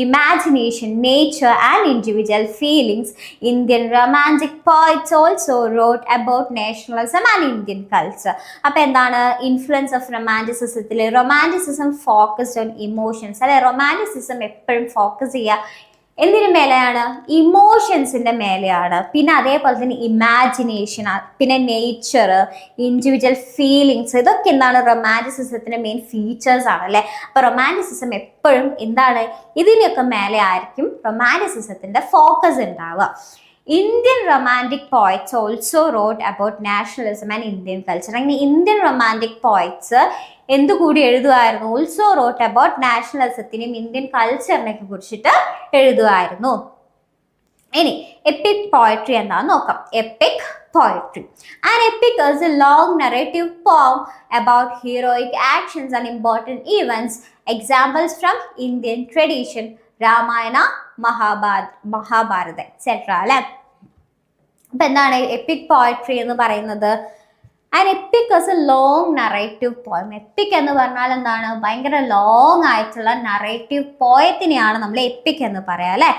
imagination, nature and individual feelings. Indian romantic poets also wrote about nationalism and Indian culture. അപ്പോൾ എന്താണ് ഇൻഫ്ലുവൻസ് ഓഫ് റൊമാൻറ്റിസിസത്തിൽ, romanticism focused on emotions അല്ലെ, romanticism എപ്പോഴും focus ചെയ്യുക എന്തിനു മേലെയാണ്, ഇമോഷൻസിൻ്റെ മേലെയാണ്. പിന്നെ അതേപോലെ തന്നെ ഇമാജിനേഷൻ, പിന്നെ നേച്ചർ, ഇൻഡിവിജ്വൽ ഫീലിങ്സ്, ഇതൊക്കെ എന്താണ് റൊമാൻറ്റിസിസത്തിൻ്റെ മെയിൻ ഫീച്ചേഴ്സ് ആണ് അല്ലേ. അപ്പോൾ റൊമാൻറ്റിസിസം എപ്പോഴും എന്താണ്, ഇതിനൊക്കെ മേലെ ആയിരിക്കും റൊമാൻറ്റിസിസത്തിൻ്റെ ഫോക്കസ് ഉണ്ടാവുക. Indian romantic poets also wrote about nationalism and Indian culture. അങ്ങനെ ഇന്ത്യൻ റൊമാൻറ്റിക് പോയറ്റ്സ് എന്തുകൂടി എഴുതുമായിരുന്നു, ഓൾസോ റോട്ട് അബൌട്ട് നാഷണലിസത്തിനും ഇന്ത്യൻ കൾച്ചറിനെയൊക്കെ കുറിച്ചിട്ട് എഴുതുമായിരുന്നു. ഇനി എപ്പിക് പോയട്രി എന്താണെന്ന് നോക്കാം. Epic poetry. An epic is a long narrative poem about heroic actions and important events. Examples from Indian tradition, Ramayana, Mahabharata etcetera അല്ലെ. അപ്പൊ എന്താണ് എപ്പിക് പോയട്രി എന്ന് പറയുന്നത്? And epic is a long narrative poem. EPIC എന്ന് പറഞ്ഞാൽ എന്താണ്, ഭയങ്കര ലോങ് ആയിട്ടുള്ള നറേറ്റീവ് പോയത്തിനെയാണ് നമ്മൾ എപ്പിക് എന്ന് പറയാം അല്ലെ.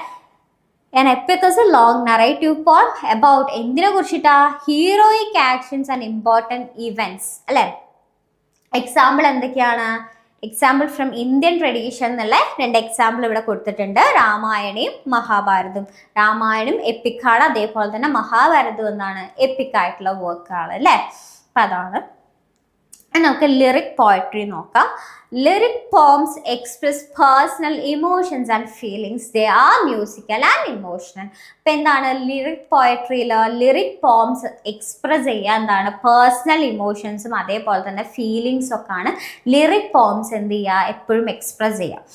And epic is a long narrative poem about എന്തിനെ കുറിച്ചിട്ടാ, heroic actions and important events അല്ലെ. എക്സാമ്പിൾ എന്തൊക്കെയാണ്? എക്സാമ്പിൾ ഫ്രം ഇന്ത്യൻ ട്രഡീഷൻ എന്നുള്ള 2 എക്സാമ്പിൾ ഇവിടെ കൊടുത്തിട്ടുണ്ട്. രാമായണയും മഹാഭാരതവും. രാമായണം എപ്പിക്കാണ്, അതേപോലെ തന്നെ മഹാഭാരതം എന്നാണ് എപ്പിക്കായിട്ടുള്ള വർക്കാണ് അല്ലേ. അപ്പം അതാണ്. നമുക്ക് ലിറിക് പോയട്രി നോക്കാം. Lyric poems express personal emotions and feelings. They are musical and emotional. അപ്പം എന്താണ് ലിറിക് പോയട്രിയിൽ ലിറിക് പോംസ് എക്സ്പ്രസ് ചെയ്യുക എന്താണ്, പേഴ്സണൽ ഇമോഷൻസും അതേപോലെ തന്നെ ഫീലിങ്സും ഒക്കെയാണ് ലിറിക് പോംസ് എന്ത് ചെയ്യുക, എപ്പോഴും എക്സ്പ്രസ് ചെയ്യുക.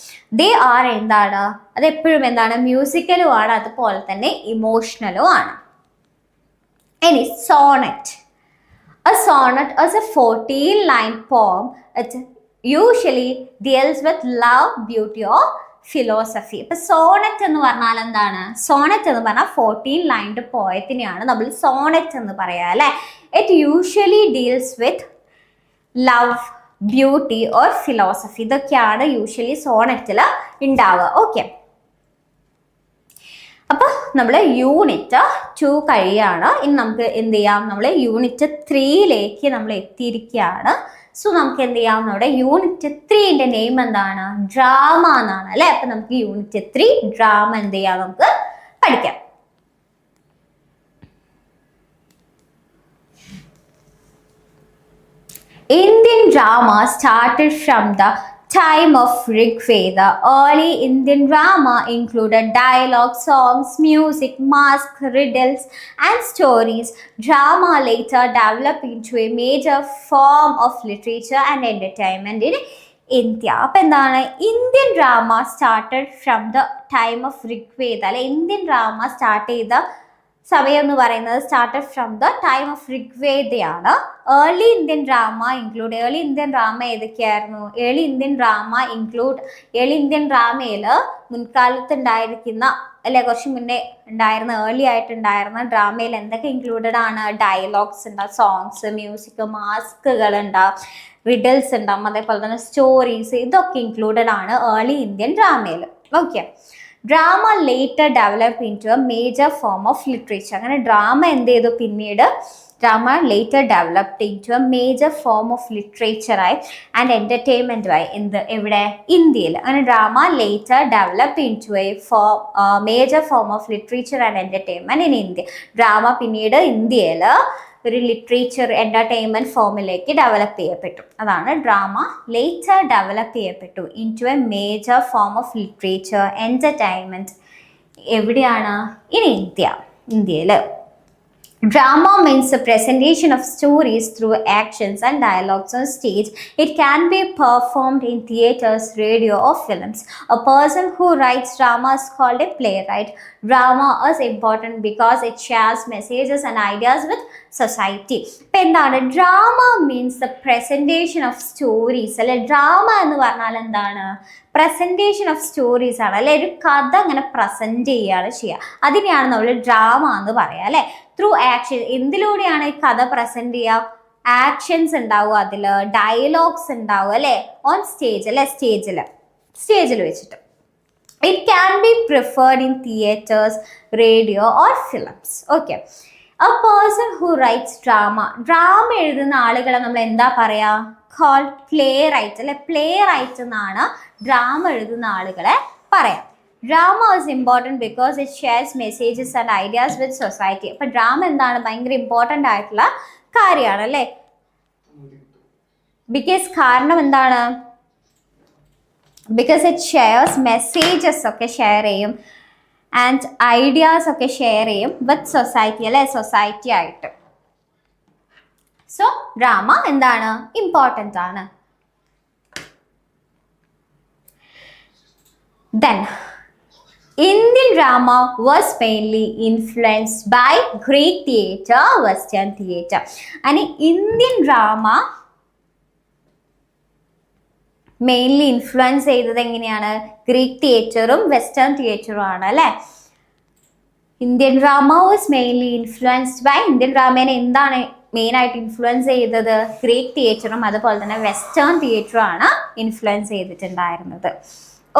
ദേ ആർ എന്താണ്, അതെപ്പോഴും എന്താണ്, മ്യൂസിക്കലും ആണ്, അതുപോലെ തന്നെ ഇമോഷണലും ആണ്. ഇനി Sonet. A sonnet is a 14-line poem. It usually deals with love, beauty or philosophy. ഇപ്പൊ സോണറ്റ് എന്ന് പറഞ്ഞാൽ എന്താണ്? സോണറ്റ് എന്ന് പറഞ്ഞാൽ 14 ലൈൻ്റെ പോയത്തിനെയാണ് നമ്മൾ സോണറ്റ് എന്ന് പറയാ അല്ലെ. It usually deals with love, beauty or philosophy. ഇതൊക്കെയാണ് യൂഷ്വലി സോണറ്റിൽ ഉണ്ടാവുക. ഓക്കെ, അപ്പോൾ നമ്മൾ യൂണിറ്റ് 2 കഴിയാണ്. ഇനി നമുക്ക് എന്ത് ചെയ്യാം, നമ്മൾ യൂണിറ്റ് 3ലേക്ക് നമ്മൾ എത്തിയിരിക്കുകയാണ്. സോ നമുക്ക് എന്ത് ചെയ്യാം, നമ്മുടെ യൂണിറ്റ് 3ൻ്റെ നെയിം എന്താണ്, ഡ്രാമ എന്നാണ് അല്ലേ. അപ്പം നമുക്ക് യൂണിറ്റ് 3 ഡ്രാമ എന്ത് ചെയ്യാം, നമുക്ക് പഠിക്കാം. Indian drama started from the time of Rig Veda. Early Indian drama included dialogue, songs, music, masks, riddles, and stories. Drama later developed into a major form of literature and entertainment in India. അപ്പോൾ എന്താണ്, Indian drama started from the time of Rigveda അല്ലെ. Indian drama start ചെയ്ത സമയം എന്ന് പറയുന്നത് started from the time of ഋഗ്വേദയാണ്. Early Indian drama ഏതൊക്കെയായിരുന്നു? Early Indian ഡ്രാമയിൽ മുൻകാലത്ത് ഉണ്ടായിരിക്കുന്ന അല്ലെ കുറച്ച് മുന്നേ ഉണ്ടായിരുന്ന ഏർലി ആയിട്ടുണ്ടായിരുന്ന ഡ്രാമയിൽ എന്തൊക്കെ ഇൻക്ലൂഡഡ് ആണ്? ഡയലോഗ്സ് ഉണ്ടാവും, സോങ്സ്, മ്യൂസിക്, മാസ്കുകൾ ഉണ്ടാവും, റിഡൽസ് ഉണ്ടാവും, അതേപോലെ തന്നെ സ്റ്റോറീസ്, ഇതൊക്കെ ഇൻക്ലൂഡഡ് ആണ് ഏർലി ഇന്ത്യൻ ഡ്രാമയിൽ. Okay. Drama later develop into a major form of literature. അങ്ങനെ ഡ്രാമ എന്ത് ചെയ്തു? പിന്നീട് drama later developed into a major form of ലിറ്ററേച്ചറായി ആൻഡ് എൻ്റർടൈൻമെൻറ്റുമായി. എവിടെ? ഇന്ത്യയിൽ. അങ്ങനെ drama later develop into a major form of literature and entertainment in India. Drama പിന്നീട് ഇന്ത്യയിൽ ഒരു ലിറ്ററേച്ചർ എൻ്റർടൈൻമെൻറ്റ് ഫോമിലേക്ക് ഡെവലപ്പ് ചെയ്യപ്പെട്ടു. അതാണ് ഡ്രാമ ലേറ്റർ ഡെവലപ്പ് ചെയ്യപ്പെട്ടു into a major form of literature entertainment. എവിടെയാണ്? ഇൻ ഇന്ത്യയിൽ. Drama means the presentation of stories through actions and dialogues on stage. It can be performed in theaters, radio or films. A person who writes drama is called a playwright. Drama is important because it shares messages and ideas with society. എന്താണ്? Drama means the presentation of stories അല്ലെ. Drama എന്ന് പറഞ്ഞാൽ എന്താണ്? Presentation of stories ആണ് അല്ലെ. ഒരു കഥ അങ്ങനെ പ്രസൻറ്റ് ചെയ്യുകയാണ് ചെയ്യുക. അതിനെയാണ് നമ്മൾ ഡ്രാമ എന്ന് പറയുക അല്ലെ. Through action. എന്തിലൂടെയാണ് ഈ കഥ പ്രസൻറ്റ് ചെയ്യുക? ആക്ഷൻസ് ഉണ്ടാവും, അതിൽ ഡയലോഗ്സ് ഉണ്ടാവും അല്ലെ. ഓൺ സ്റ്റേജ് അല്ലെ. സ്റ്റേജിൽ വെച്ചിട്ട്. It can be preferred in theaters, radio or films. Okay. A person who writes drama. Drama എഴുതുന്ന ആളുകളെ നമ്മൾ എന്താ പറയാ? Called playwright അല്ലെ. playwright എന്നാണ് ഡ്രാമ എഴുതുന്ന ആളുകളെ പറയാം. Drama is important because it shares messages and ideas with society. അപ്പോൾ ഡ്രാമ എന്താണ്? ഭയങ്കര ഇമ്പോർട്ടൻ്റ് ആയിട്ടുള്ള കാര്യമാണ് അല്ലേ. കാരണം എന്താണ്? ബിക്കോസ് ഇറ്റ് ഷെയർസ് മെസ്സേജസ് ഒക്കെ ഷെയർ ചെയ്യും ആൻഡ് ഐഡിയാസ് ഒക്കെ ഷെയർ ചെയ്യും വിത്ത് സൊസൈറ്റി അല്ലെ. സൊസൈറ്റി ആയിട്ട്. സോ ഡ്രാമ എന്താണ്? ഇമ്പോർട്ടൻ്റ് ആണ്. Then Indian drama was mainly influenced by Greek theatre, Western theatre. And Indian drama mainly influence ചെയ്തത് എങ്ങനെയാണ്? ഗ്രീക്ക് തിയേറ്ററും വെസ്റ്റേൺ തിയേറ്ററും ആണ് അല്ലേ. Indian drama was mainly influenced by. Indian ഡ്രാമേനെ എന്താണ് മെയിനായിട്ട് ഇൻഫ്ലുവൻസ് ചെയ്തത്? ഗ്രീക്ക് തിയേറ്ററും അതുപോലെ തന്നെ വെസ്റ്റേൺ തിയേറ്ററും ആണ് ഇൻഫ്ലുവൻസ് ചെയ്തിട്ടുണ്ടായിരുന്നത്.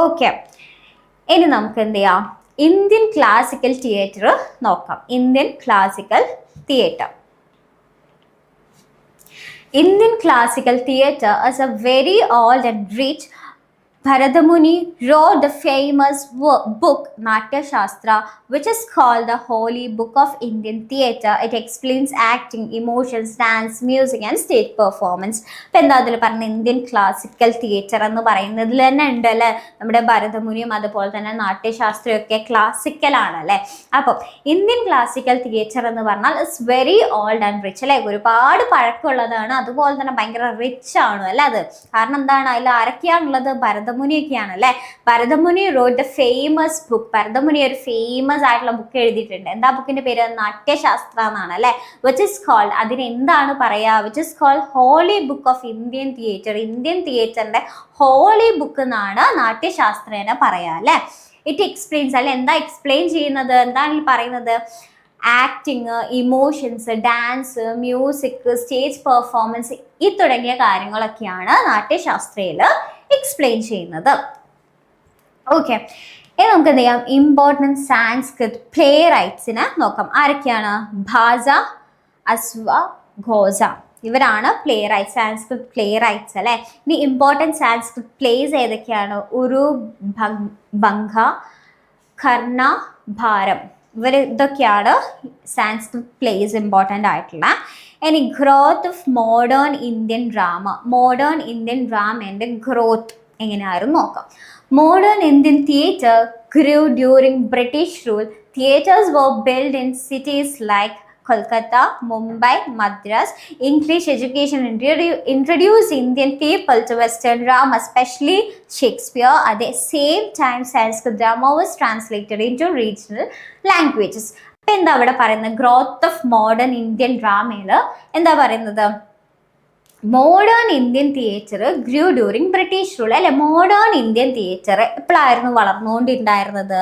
ഓക്കെ. ഇനി നമുക്ക് എന്ത് ചെയ്യാം? ഇന്ത്യൻ ക്ലാസിക്കൽ തിയേറ്റർ നോക്കാം. Indian classical theatre. Indian classical theatre is a very old and rich. Bharadamuni wrote the famous book Natya Shastra, which is called the Holy Book of Indian Theatre. It explains acting, emotions, dance, music and stage performance. അപ്പോൾ എന്താ അതിൽ പറഞ്ഞ Indian classical theatre എന്ന് പറയുന്നതിൽ തന്നെ ഉണ്ട് അല്ലേ. നമ്മുടെ ഭരതമുനിയും അതുപോലെ തന്നെ നാട്യശാസ്ത്രമൊക്കെ ക്ലാസിക്കലാണ് അല്ലേ. അപ്പം ഇന്ത്യൻ ക്ലാസിക്കൽ തിയേറ്റർ എന്ന് പറഞ്ഞാൽ it's very old and rich അല്ലേ. ഒരുപാട് പഴക്കമുള്ളതാണ്, അതുപോലെ തന്നെ ഭയങ്കര റിച്ച് ആണ് അല്ലേ അത്. കാരണം എന്താണ്? അതിൽ ആരൊക്കെയാണുള്ളത്? ഭരതമുനിയൊക്കെയാണ് അല്ലേ. Bharatamuni wrote the famous book. Bharatamuni ഒരു ഫേമസ് ആയിട്ടുള്ള ബുക്ക് എഴുതിയിട്ടുണ്ട്. എന്താ ബുക്കിന്റെ പേര്? നാട്യശാസ്ത്ര എന്നാണ് അല്ലേ. വിച്ച് ഇസ് കോൾഡ്, അതിന് എന്താണ് പറയാ? Which is called holy book of Indian theatre. Indian തിയേറ്ററിന്റെ ഹോളി ബുക്ക് എന്നാണ് നാട്യശാസ്ത്രേനെ പറയാ അല്ലേ. ഇറ്റ് എക്സ്പ്ലെയിൻസ് അല്ലെ. എന്താ എക്സ്പ്ലെയിൻ ചെയ്യുന്നത്? എന്താണ് പറയുന്നത്? Acting, emotions, dance, music, stage performance ഈ തുടങ്ങിയ കാര്യങ്ങളൊക്കെയാണ് നാട്യശാസ്ത്രയിൽ എക്സ്പ്ലെയിൻ ചെയ്യുന്നത്. ഓക്കെ. ഇനി നമുക്ക് എന്ത് ചെയ്യാം? ഇമ്പോർട്ടൻറ്റ് സാൻസ്ക്രിറ്റ് പ്ലേ റൈറ്റ്സിനെ നോക്കാം. ആരൊക്കെയാണ്? ഭാസ, അസ്വ, ഘോസ, ഇവരാണ് play rights, Sanskrit play rights അല്ലേ. ഇനി ഇമ്പോർട്ടൻറ്റ് സാൻസ്ക്രിറ്റ് പ്ലേസ് ഏതൊക്കെയാണ്? ഉരു, ഭംഗ, കർണ, ഭാരം, ഇതൊക്കെയാണ് സാൻസ്ക്രിറ്റ് പ്ലേസ് ഇമ്പോർട്ടൻ്റ് ആയിട്ടുള്ള. ഇനി growth of modern Indian drama. Modern Indian ഡ്രാമേൻ്റെ ഗ്രോത്ത് എങ്ങനെയായിരുന്നു നോക്കാം. Modern Indian theatre grew during British rule. Theatres were built in cities like Kolkata, Mumbai, Madras. English education introduced Indian people to Western drama, especially Shakespeare. At the same time, Sanskrit drama was translated into regional languages. അപ്പൊ എന്താ അവിടെ പറയുന്നത്? Growth of modern Indian ഡ്രാമയില് എന്താ പറയുന്നത്? Modern Indian theatre grew during British rule അല്ലെ. Modern Indian theatre എപ്പോഴായിരുന്നു വളർന്നുകൊണ്ടിട്ടുണ്ടായിരുന്നത്?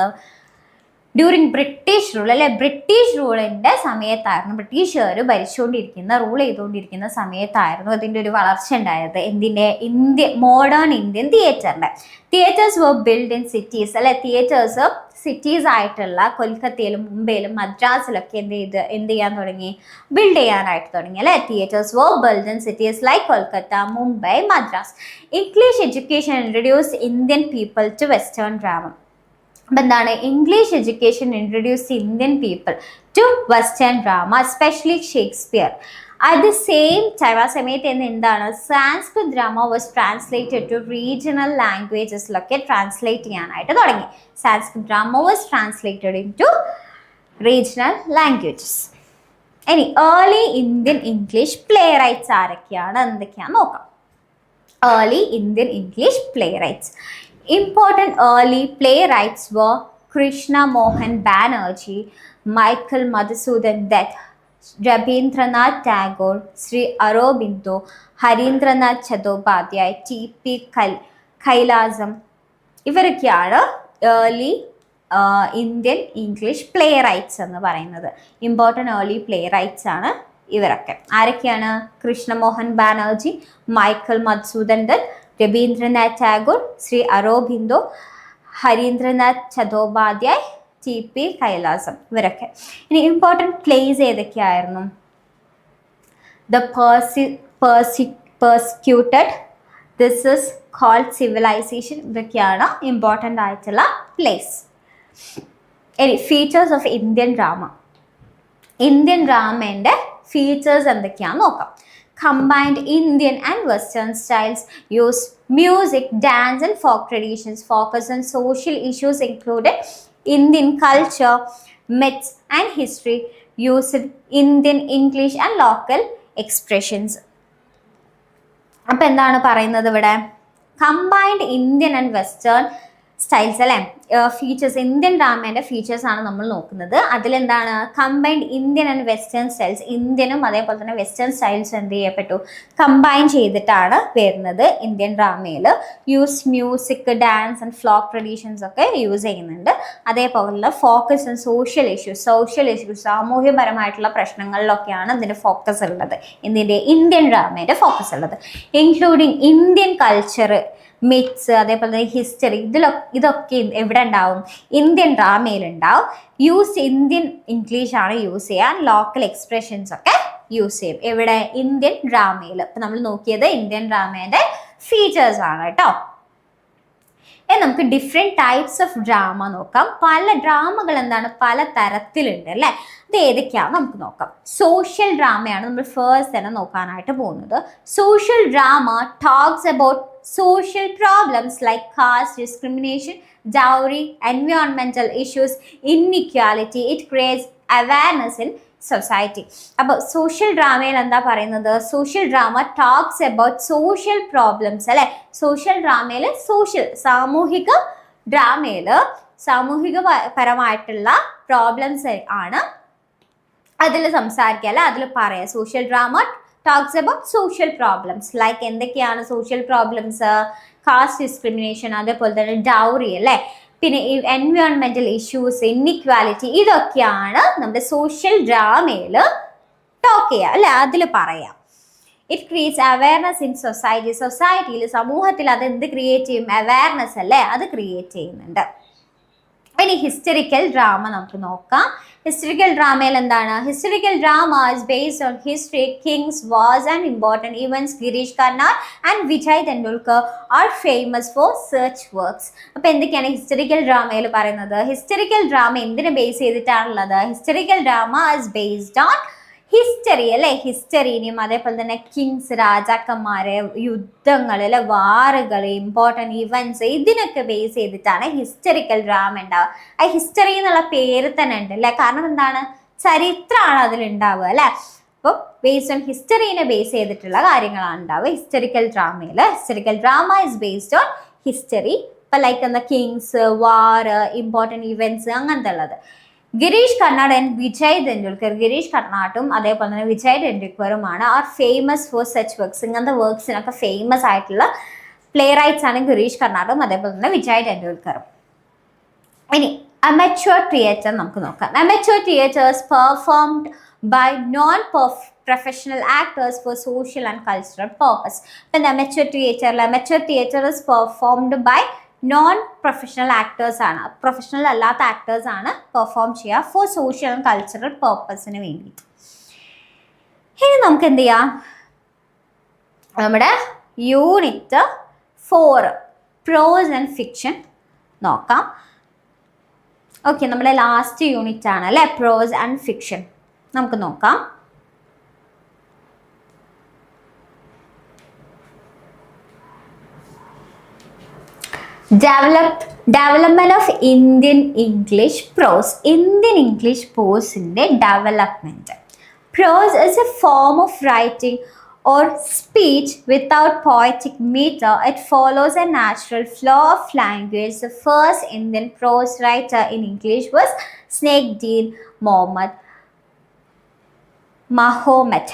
ഡ്യൂറിങ് ബ്രിട്ടീഷ് റൂൾ അല്ലെ. ബ്രിട്ടീഷ് റൂളിന്റെ സമയത്തായിരുന്നു, ബ്രിട്ടീഷുകാർ റൂൾ ചെയ്തുകൊണ്ടിരിക്കുന്ന സമയത്തായിരുന്നു അതിന്റെ ഒരു വളർച്ച ഉണ്ടായത്. എന്തിന്റെ? മോഡേൺ ഇന്ത്യൻ തിയേറ്ററിന്റെ. Theatres were build in cities അല്ലെ. തിയേറ്റേഴ്സ് സിറ്റീസ് ആയിട്ടുള്ള കൊൽക്കത്തയിലും മുംബൈയിലും മദ്രാസിലൊക്കെ എന്ത് ചെയ്യാൻ തുടങ്ങി? ബിൽഡ് ചെയ്യാനായിട്ട് തുടങ്ങി അല്ലെ. Theatres were build in cities like Kolkata, Mumbai, Madras. English education introduce Indian people to western drama. അപ്പം എന്താണ്? English education introduce Indian people to western drama, especially Shakespeare. At the same time, ആ സമയത്ത് എന്താണ്? Sanskrit drama was translated to regional ലാംഗ്വേജസിലൊക്കെ translate ചെയ്യാനായിട്ട് തുടങ്ങി. Sanskrit drama was translated into regional languages. ഇനി early Indian English playwrights ആരൊക്കെയാണ്, എന്തൊക്കെയാണെന്ന് നോക്കാം. Early Indian English play rights. Important early playwrights were Krishna Mohan Banerjee, Michael Madhusudan Dutt, Rabindranath Tagore, Sri Aurobindo, Harindranath Chattopadhyay, T.P. Kailasam. ഇവരൊക്കെയാണ് early Indian English playwrights എന്ന് പറയുന്നത്. Important early playwrights ആണ് ഇവരൊക്കെ. ആരൊക്കെയാണ്? Krishnamohan Banerjee, Michael Madhusudan Dutt, Rabindranath Tagore, Sri Aurobindo, Harindranath Chattopadhyay, T.P. Kailasam, ഇവരൊക്കെ. ഇനി important plays ഏതൊക്കെയായിരുന്നു? The persecuted, this is called civilization. ഇതൊക്കെയാണ് ഇമ്പോർട്ടൻ്റ് ആയിട്ടുള്ള പ്ലേസ്. ഇനി features of Indian drama. Indian ഡ്രാമേൻ്റെ ഫീച്ചേഴ്സ് എന്തൊക്കെയാണെന്ന് നോക്കാം. Combined Indian and Western styles, use music, dance and folk traditions, focus on social issues included Indian culture, myths and history, used Indian English and local expressions. അപ്പോൾ എന്താണ് പറയുന്നത് ഇവിടെ? Combined Indian and western styles അല്ലേ, features. Indian ഡ്രാമേൻ്റെ features ആണ് നമ്മൾ നോക്കുന്നത്. അതിലെന്താണ്? Combined Indian and western styles. ഇന്ത്യനും അതേപോലെ തന്നെ വെസ്റ്റേൺ സ്റ്റൈൽസ് എന്ത് ചെയ്യപ്പെട്ടു? കമ്പൈൻ ചെയ്തിട്ടാണ് വരുന്നത് ഇന്ത്യൻ ഡ്രാമയിൽ. Use music, dance and folk traditions ഒക്കെ യൂസ് ചെയ്യുന്നുണ്ട്. അതേപോലെ ഫോക്കസ് ഓൺ സോഷ്യൽ ഇഷ്യൂസ്, സാമൂഹ്യപരമായിട്ടുള്ള പ്രശ്നങ്ങളിലൊക്കെയാണ് ഇതിൻ്റെ ഫോക്കസ് ഉള്ളത്. ഇന്ത്യൻ ഡ്രാമേൻ്റെ ഫോക്കസ് ഉള്ളത്. ഇൻക്ലൂഡിങ് ഇന്ത്യൻ കൾച്ചർ, മിത്സ്, അതേപോലെ തന്നെ ഹിസ്റ്ററി. ഇതൊക്കെ എവിടെ ഉണ്ടാവും? ഇന്ത്യൻ ഡ്രാമയിൽ ഉണ്ടാവും. യൂസ് ഇന്ത്യൻ ഇംഗ്ലീഷ് ആണ് യൂസ് ചെയ്യാൻ. ലോക്കൽ എക്സ്പ്രഷൻസ് ഒക്കെ യൂസ് ചെയ്യും. എവിടെ? ഇന്ത്യൻ ഡ്രാമയിൽ. ഇപ്പം നമ്മൾ നോക്കിയത് ഇന്ത്യൻ ഡ്രാമേൻ്റെ ഫീച്ചേഴ്സ് ആണ് കേട്ടോ. നമുക്ക് ഡിഫറെൻറ്റ് ടൈപ്സ് ഓഫ് ഡ്രാമ നോക്കാം. പല ഡ്രാമകൾ പല തരത്തിലുണ്ട് അല്ലേ. അത് ഏതൊക്കെയാണ് നമുക്ക് നോക്കാം. സോഷ്യൽ ഡ്രാമയാണ് നമ്മൾ ഫസ്റ്റ് തന്നെ നോക്കാനായിട്ട് പോകുന്നത്. Social drama talks about social problems like caste discrimination, dowry, environmental issues, inequality. It creates awareness in society. അപ്പോൾ സോഷ്യൽ ഡ്രാമയിൽ എന്താ പറയുന്നത്? Social drama talks about social problems അല്ലെ. സോഷ്യൽ ഡ്രാമയിൽ സാമൂഹിക ഡ്രാമയിൽ സാമൂഹികപരമായിട്ടുള്ള പ്രോബ്ലംസ് ആണ് അതിൽ സംസാരിക്കുക അല്ലെ, അതിൽ പറയാം. Social drama talks about social problems like എന്തൊക്കെയാണ് സോഷ്യൽ പ്രോബ്ലംസ്? കാസ്റ്റ് ഡിസ്ക്രിമിനേഷൻ, അതേപോലെ തന്നെ ഡൗറി അല്ലേ, പിന്നെ എൻവയോൺമെന്റൽ ഇഷ്യൂസ്, ഇന്നിക്വാലിറ്റി. ഇതൊക്കെയാണ് നമ്മുടെ സോഷ്യൽ ഡ്രാമയിൽ ടോക്ക് ചെയ്യുക അല്ലെ, അതിൽ പറയാം. ഇറ്റ് ക്രിയേറ്റ്സ് അവയർനെസ് ഇൻ സൊസൈറ്റിയിൽ സമൂഹത്തിൽ അത് എന്ത് ക്രിയേറ്റ് ചെയ്യും? അവയർനെസ് അല്ലേ, അത് ക്രിയേറ്റ് ചെയ്യുന്നുണ്ട്. ഇനി ഹിസ്റ്ററിക്കൽ ഡ്രാമ നമുക്ക് നോക്കാം. ഹിസ്റ്ററിക്കൽ ഡ്രാമയിൽ എന്താണ്? Historical drama is based on history, kings, wars and important events. Girish Karnad and Vijay Tendulkar are famous for such works. അപ്പോൾ എന്തൊക്കെയാണ് ഹിസ്റ്ററിക്കൽ ഡ്രാമയിൽ പറയുന്നത്? ഹിസ്റ്ററിക്കൽ ഡ്രാമ എന്തിനെ ബേസ് ചെയ്തിട്ടാണുള്ളത്? Historical drama is based on history അല്ലെ, ഹിസ്റ്ററിനെയും അതേപോലെ തന്നെ കിങ്സ്, രാജാക്കന്മാരെ, യുദ്ധങ്ങൾ അല്ലെ, വാറുകൾ, ഇമ്പോർട്ടൻറ്റ് ഇവൻറ്റ്സ്, ഇതിനൊക്കെ ബേസ് ചെയ്തിട്ടാണ് ഹിസ്റ്ററിക്കൽ ഡ്രാമ ഉണ്ടാവുക. ആ ഹിസ്റ്ററി എന്നുള്ള പേര് തന്നെ ഉണ്ട് അല്ലെ, കാരണം എന്താണ്? ചരിത്രമാണ് അതിലുണ്ടാവുക അല്ലെ. അപ്പോൾ ബേസ്ഡ് ഓൺ ഹിസ്റ്ററിനെ ബേസ് ചെയ്തിട്ടുള്ള കാര്യങ്ങളാണ് ഉണ്ടാവുക ഹിസ്റ്ററിക്കൽ ഡ്രാമയിൽ. Historical drama is based on history. ഇപ്പം ലൈക്ക് എന്താ കിങ്സ്, വാർ, ഇമ്പോർട്ടൻറ്റ് ഇവൻറ്റ്സ് അങ്ങനത്തെ ഉള്ളത്. ഗിരീഷ് കർണാട് ആൻഡ് വിജയ് തെണ്ടുൽക്കർ. ഗിരീഷ് കർണാട്ടും അതേപോലെ തന്നെ വിജയ് തെണ്ടുൽക്കറുമാണ് are famous for such works. ഇങ്ങനത്തെ വർക്ക്സിനൊക്കെ ഫേമസ് ആയിട്ടുള്ള പ്ലേ റൈറ്റ്സ് ആണ് ഗിരീഷ് കർണാടും അതേപോലെ തന്നെ വിജയ് തെണ്ടുൽക്കറും. ഇനി അമച്വർ തിയേറ്റർ നമുക്ക് നോക്കാം. Amateur theatres performed by non professional actors for social and cultural purpose. Then amateur theater is performed by non professional actors ആണ്, പ്രൊഫഷണൽ അല്ലാത്ത ആക്ടേഴ്സ് ആണ് പെർഫോം ചെയ്യുക ഫോർ സോഷ്യൽ ആൻഡ് കൾച്ചറൽ പർപ്പസിന് വേണ്ടിയിട്ട്. ഇനി നമുക്ക് എന്ത് ചെയ്യാം, നമ്മുടെ യൂണിറ്റ് 4 പ്രോസ് ആൻഡ് ഫിക്ഷൻ നോക്കാം. ഓക്കെ, നമ്മുടെ ലാസ്റ്റ് യൂണിറ്റ് ആണ് അല്ലേ പ്രോസ് ആൻഡ് ഫിക്ഷൻ. നമുക്ക് നോക്കാം. Development of Indian English prose. Indian English prose in the development. Prose is a form of writing or speech without poetic meter. It follows a natural flow of language. The first Indian prose writer in English was SNGOU Mahomet.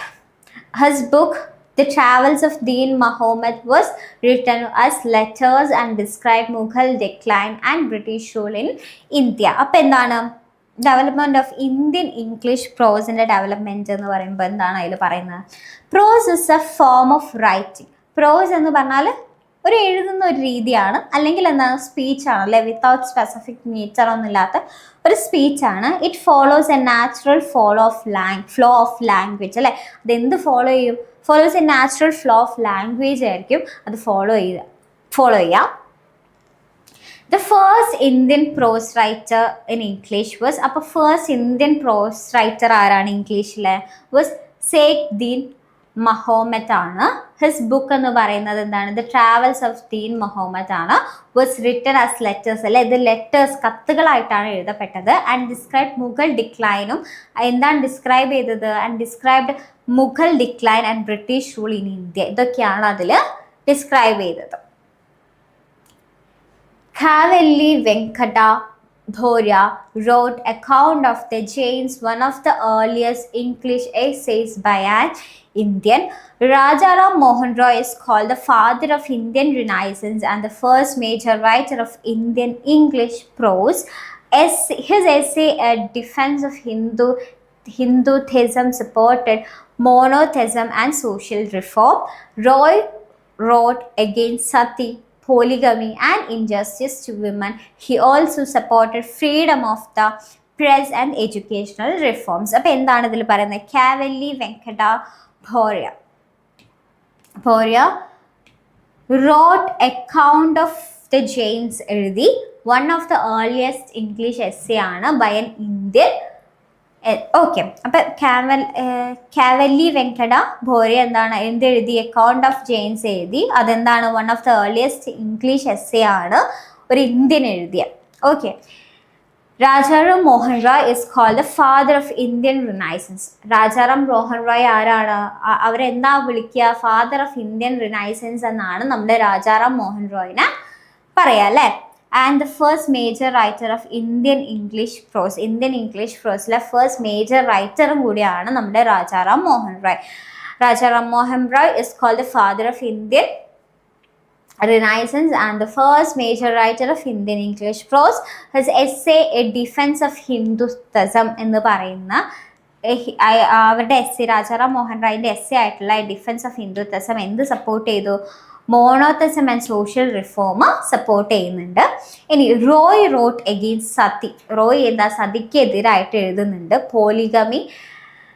His book The Travels of Deen Muhammad was written as letters and described Mughal decline and British rule in India. അപ്പോൾ എന്താണ് development of Indian English പ്രോസിൻ്റെ development എന്ന് പറയുമ്പോൾ എന്താണ് അതിൽ പറയുന്നത്? Prose is a form of writing. Prose എന്ന് പറഞ്ഞാൽ ഒരു എഴുതുന്ന ഒരു രീതിയാണ്, അല്ലെങ്കിൽ എന്താണ് സ്പീച്ചാണ് അല്ലേ, വിത്തൗട്ട് സ്പെസിഫിക് മീറ്റർ ഒന്നും ഇല്ലാത്ത ഒരു സ്പീച്ചാണ്. It follows a natural flow of language അല്ലേ. അതെന്ത് ഫോളോ ചെയ്യും? Follows a natural flow of language ആയിരിക്കും അത് ഫോളോ ചെയ്യുക. The first Indian prose writer in English was, അപ്പോൾ ഫസ്റ്റ് ഇന്ത്യൻ പ്രോസ് റൈറ്റർ ആരാണ് ഇംഗ്ലീഷിലെ? വാസ് SNGOU Mahomet ആണ്. ഹിസ് ബുക്ക് എന്ന് പറയുന്നത് എന്താണ്? The travels of Dean Mahomet ആണ്. വാസ് റിട്ടൺ ആസ് ലെറ്റേഴ്സ് അല്ലെ, ഇത് ലെറ്റേഴ്സ് കത്തുകളായിട്ടാണ് എഴുതപ്പെട്ടത്. ആൻഡ് ഡിസ്ക്രൈബ് മുഗൾ ഡിക്ലൈനും, എന്താണ് ഡിസ്ക്രൈബ് ചെയ്തത്? And described Mughal decline and British rule in India. ഇതൊക്കെയാണ് അതിൽ ഡിസ്ക്രൈബ് ചെയ്തത്. കാവല്ലി Venkata Bhorya wrote account of the Jains, one of the earliest English essays by an Indian. Rajaram Mohan Roy is called the father of Indian Renaissance and the first major writer of Indian English prose. His essay, A Defense of Hinduism, supported monotheism and social reform. Roy wrote against sati, polygamy and injustice to women. He also supported freedom of the press and educational reforms. അപ്പോൾ എന്താണ് ഇതിൽ പറയുന്നത്? കാവല്ലി Venkata ഭോര്യ wrote account of the Jains എഴുതി. One of the earliest English essay ആണ് by an Indian. Okay, അപ്പം കാവല്ലി വെങ്കട ഭോര്യ എന്താണ് എന്തെഴുതി? Account of ജെയിൻസ് എഴുതി. അതെന്താണ്? One of the earliest English essay ആണ് ഒരു ഇന്ത്യൻ എഴുതിയ. Okay, Rajaram Mohan Roy is called the father of Indian renaissance. Rajaram Mohan Roy ആരാണ്? അവരെന്താ വിളിക്കുക? ഫാദർ ഓഫ് ഇന്ത്യൻ റിനൈസൻസ് എന്നാണ് നമ്മുടെ രാജാറാം മോഹൻ റോയിനെ പറയാം അല്ലേ. And the first major writer of Indian English prose. Indian English പ്രോസിലെ ഫസ്റ്റ് മേജർ റൈറ്ററും കൂടിയാണ് നമ്മുടെ Rajaram Mohan Roy. Rajaram Mohan Roy is called the father of Indian Renaissance and the first major writer of Indian English prose. His essay A Defense of Hinduism എന്ന് പറയുന്ന അവരുടെ essay, Rajaram Mohan റോയിൻ്റെ essay ആയിട്ടുള്ള defence of ഹിന്ദുത്വസം എന്ത് സപ്പോർട്ട് ചെയ്തു? Monotheism and social reform support ചെയ്യുന്നുണ്ട്. ഇനി റോയ് റോട്ട് എഗെയിൻസ്റ്റ് സതി. റോയ് എന്താ? സതിക്ക് എതിരായിട്ട് എഴുതുന്നുണ്ട്. Polygamy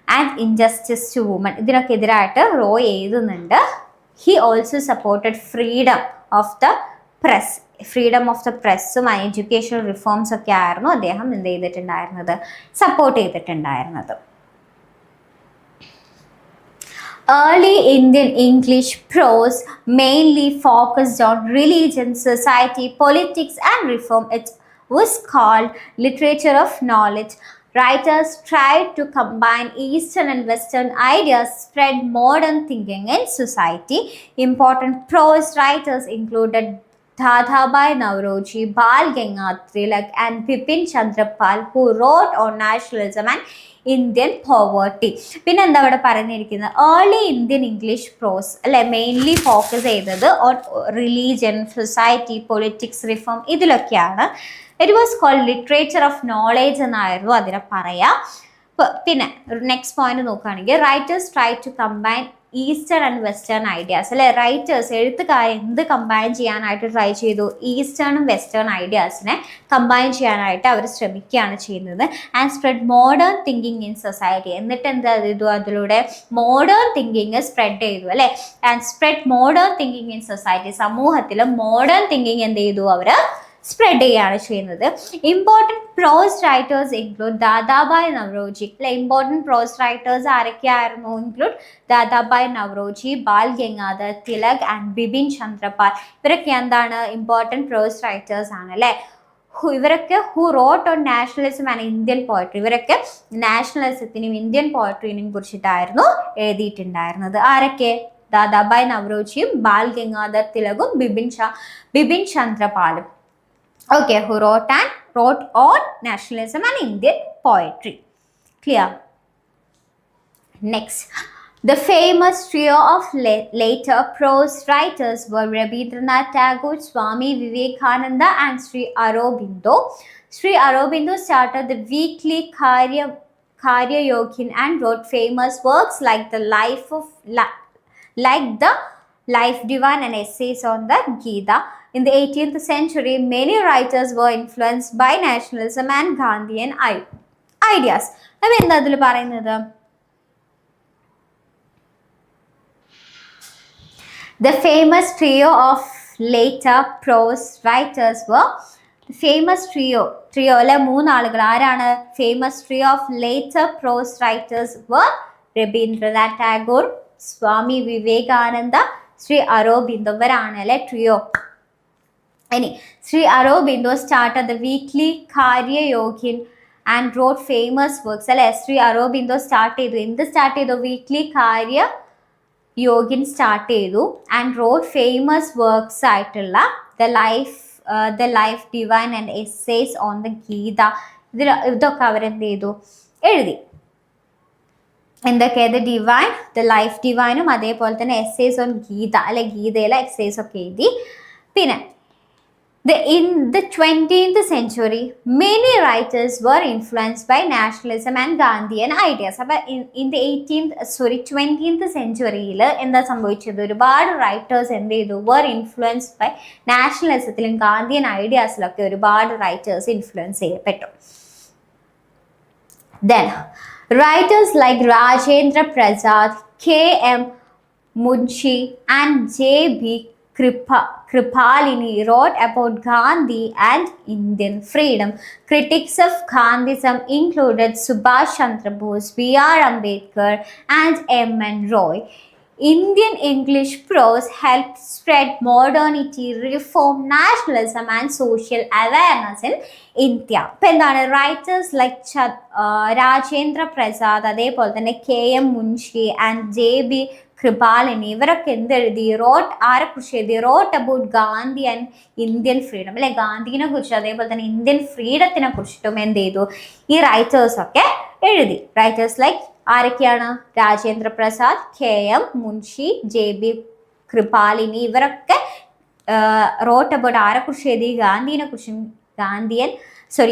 and injustice to woman, ഇതിനൊക്കെ എതിരായിട്ട് റോയ് എഴുതുന്നുണ്ട്. He also supported freedom of the press. Freedom of the പ്രസ്സും എഡ്യൂക്കേഷണൽ റിഫോംസ് ഒക്കെ ആയിരുന്നു അദ്ദേഹം എന്ത് ചെയ്തിട്ടുണ്ടായിരുന്നത്? സപ്പോർട്ട് ചെയ്തിട്ടുണ്ടായിരുന്നത്. Early Indian English prose mainly focused on religion, society, politics and reform. It was called literature of knowledge. Writers tried to combine Eastern and Western ideas, spread modern thinking in society. Important prose writers included Dadabhai Naoroji, Bal Gangadhar Tilak, and Bipin Chandra Pal, who wrote on nationalism and Indian poverty. പിന്നെ എന്താ ഇവിടെ പറഞ്ഞിരിക്കുന്നത്, early Indian English prose അല്ലെ mainly focus ചെയ്തത് on religion, society, politics, reform ഇതിലൊക്കെയാണ്. It was called literature of knowledge എന്നായിരുന്നു അതിനെ പറയാം. പിന്നെ നെക്സ്റ്റ് പോയിന്റ് നോക്കുകയാണെങ്കിൽ writers try to combine eastern and western ideas അല്ലെ. റൈറ്റേഴ്സ് എഴുത്തുകാർ എന്ത് കമ്പൈൻ ചെയ്യാനായിട്ട് ട്രൈ ചെയ്തു, ഈസ്റ്റേണും വെസ്റ്റേൺ ഐഡിയാസിനെ കമ്പൈൻ ചെയ്യാനായിട്ട് അവർ ശ്രമിക്കുകയാണ് ചെയ്യുന്നത്. And spread modern thinking in society. എന്നിട്ട് എന്താ ചെയ്തു, അതിലൂടെ മോഡേൺ തിങ്കിങ് സ്പ്രെഡ് ചെയ്തു അല്ലെ. And spread modern thinking in society. സമൂഹത്തിൽ മോഡേൺ തിങ്കിങ് എന്ത് ചെയ്തു, അവർ സ്പ്രെഡ് ചെയ്യുകയാണ് ചെയ്യുന്നത്. Important prose writers include Dadabhai Naoroji അല്ലെ. ഇമ്പോർട്ടൻറ്റ് പ്രോസ് റൈറ്റേഴ്സ് ആരൊക്കെയായിരുന്നു, ഇൻക്ലൂഡ് ദാദാഭായ് നവറോജി, ബാൽ ഗംഗാധർ തിലക് ആൻഡ് ബിപിൻ ചന്ദ്രപാൽ. ഇവരൊക്കെ എന്താണ്, ഇമ്പോർട്ടൻറ്റ് പ്രോസ് റൈറ്റേഴ്സ് ആണ് അല്ലേ. ഇവരൊക്കെ who wrote on nationalism and Indian poetry. ഇവരൊക്കെ നാഷണലിസത്തിനും ഇന്ത്യൻ പോയട്രീനെയും കുറിച്ചിട്ടായിരുന്നു എഴുതിയിട്ടുണ്ടായിരുന്നത്. ആരൊക്കെ, ദാദാഭായ് നവറോജിയും ബാൽ Gangadhar തിലകും Bipin ചന്ദ്രപാലും. Okay, who wrote on nationalism and Indian poetry. Clear? Next, the famous trio of later prose writers were Rabindranath Tagore, Swami Vivekananda and Sri Aurobindo. Sri Aurobindo started the weekly Karya Yogin and wrote famous works like the Life Divine and essays on the Gita. In the 18th century, many writers were influenced by nationalism and Gandhian ideas. അപ്പോൾ എന്താ അതിൽ പറയുന്നത്, the famous trio of later prose writers were famous trio അല്ലെ, മൂന്നാളുകൾ ആരാണ്, famous trio of later prose writers were Rabindranath Tagore, Swami Vivekananda, Sri Aurobindo. ഇവരാണ് അല്ലെ trio. ഇനി Sri Aurobindo started the weekly Karya Yogin and wrote famous works അല്ലെ. Sri Aurobindo start ചെയ്തു weekly കാര്യ യോഗിൻ start ചെയ്തു and wrote famous works ആയിട്ടുള്ള the life divine and essays on the Gita. ഇതൊക്കെ അവരെന്ത് ചെയ്തു, എഴുതി. എന്തൊക്കെ, ദ ഡിവൈൻ, ദ ലൈഫ് ഡിവൈനും അതേപോലെ തന്നെ എസ്സേസ് ഓൺ ഗീത അല്ലെ, ഗീതയിലെ എസ്സേസ് ഒക്കെ എഴുതി. പിന്നെ in the 20th century, many writers were influenced by nationalism and Gandhian ideas. അപ്പോൾ in the 20th centuryയിൽ എന്താ സംഭവിച്ചത്, ഒരുപാട് റൈറ്റേഴ്സ് എന്ത് ചെയ്തു, were influenced by നാഷണലിസത്തിലും ഗാന്ധിയൻ ഐഡിയാസിലൊക്കെ ഒരുപാട് റൈറ്റേഴ്സ് ഇൻഫ്ലുവൻസ് ചെയ്യപ്പെട്ടു. Then writers like Rajendra Prasad, K.M. Munshi and J.B. Kripalini wrote about Gandhi and Indian freedom. Critics of Gandhism included Subhash Chandra Bose, B.R. Ambedkar and M.N. Roy. Indian English prose helped spread modernity, reform, nationalism and social awareness in India. അപ്പോൾ എന്താണ്, writers like Rajendra Prasad, അതേപോലെ തന്നെ K.M. Munshi and J.B. Kripalani, ഇവരൊക്കെ എന്തെഴുതി, ആരെക്കുറിച്ച് എഴുതി, wrote about Gandhi and Indian freedom അല്ലെ. ഗാന്ധിനെ കുറിച്ച് അതേപോലെ തന്നെ ഇന്ത്യൻ ഫ്രീഡത്തിനെ കുറിച്ചിട്ടും എന്ത് ചെയ്തു, ഈ റൈറ്റേഴ്സൊക്കെ എഴുതി. റൈറ്റേഴ്സ് ലൈക്ക് ആരൊക്കെയാണ്, രാജേന്ദ്ര പ്രസാദ്, K.M. മുൻഷി, J.B. കൃപാലിനി, ഇവരൊക്കെ റോട്ട് അബൌട്ട് ആരെക്കുറിച്ച് എഴുതി,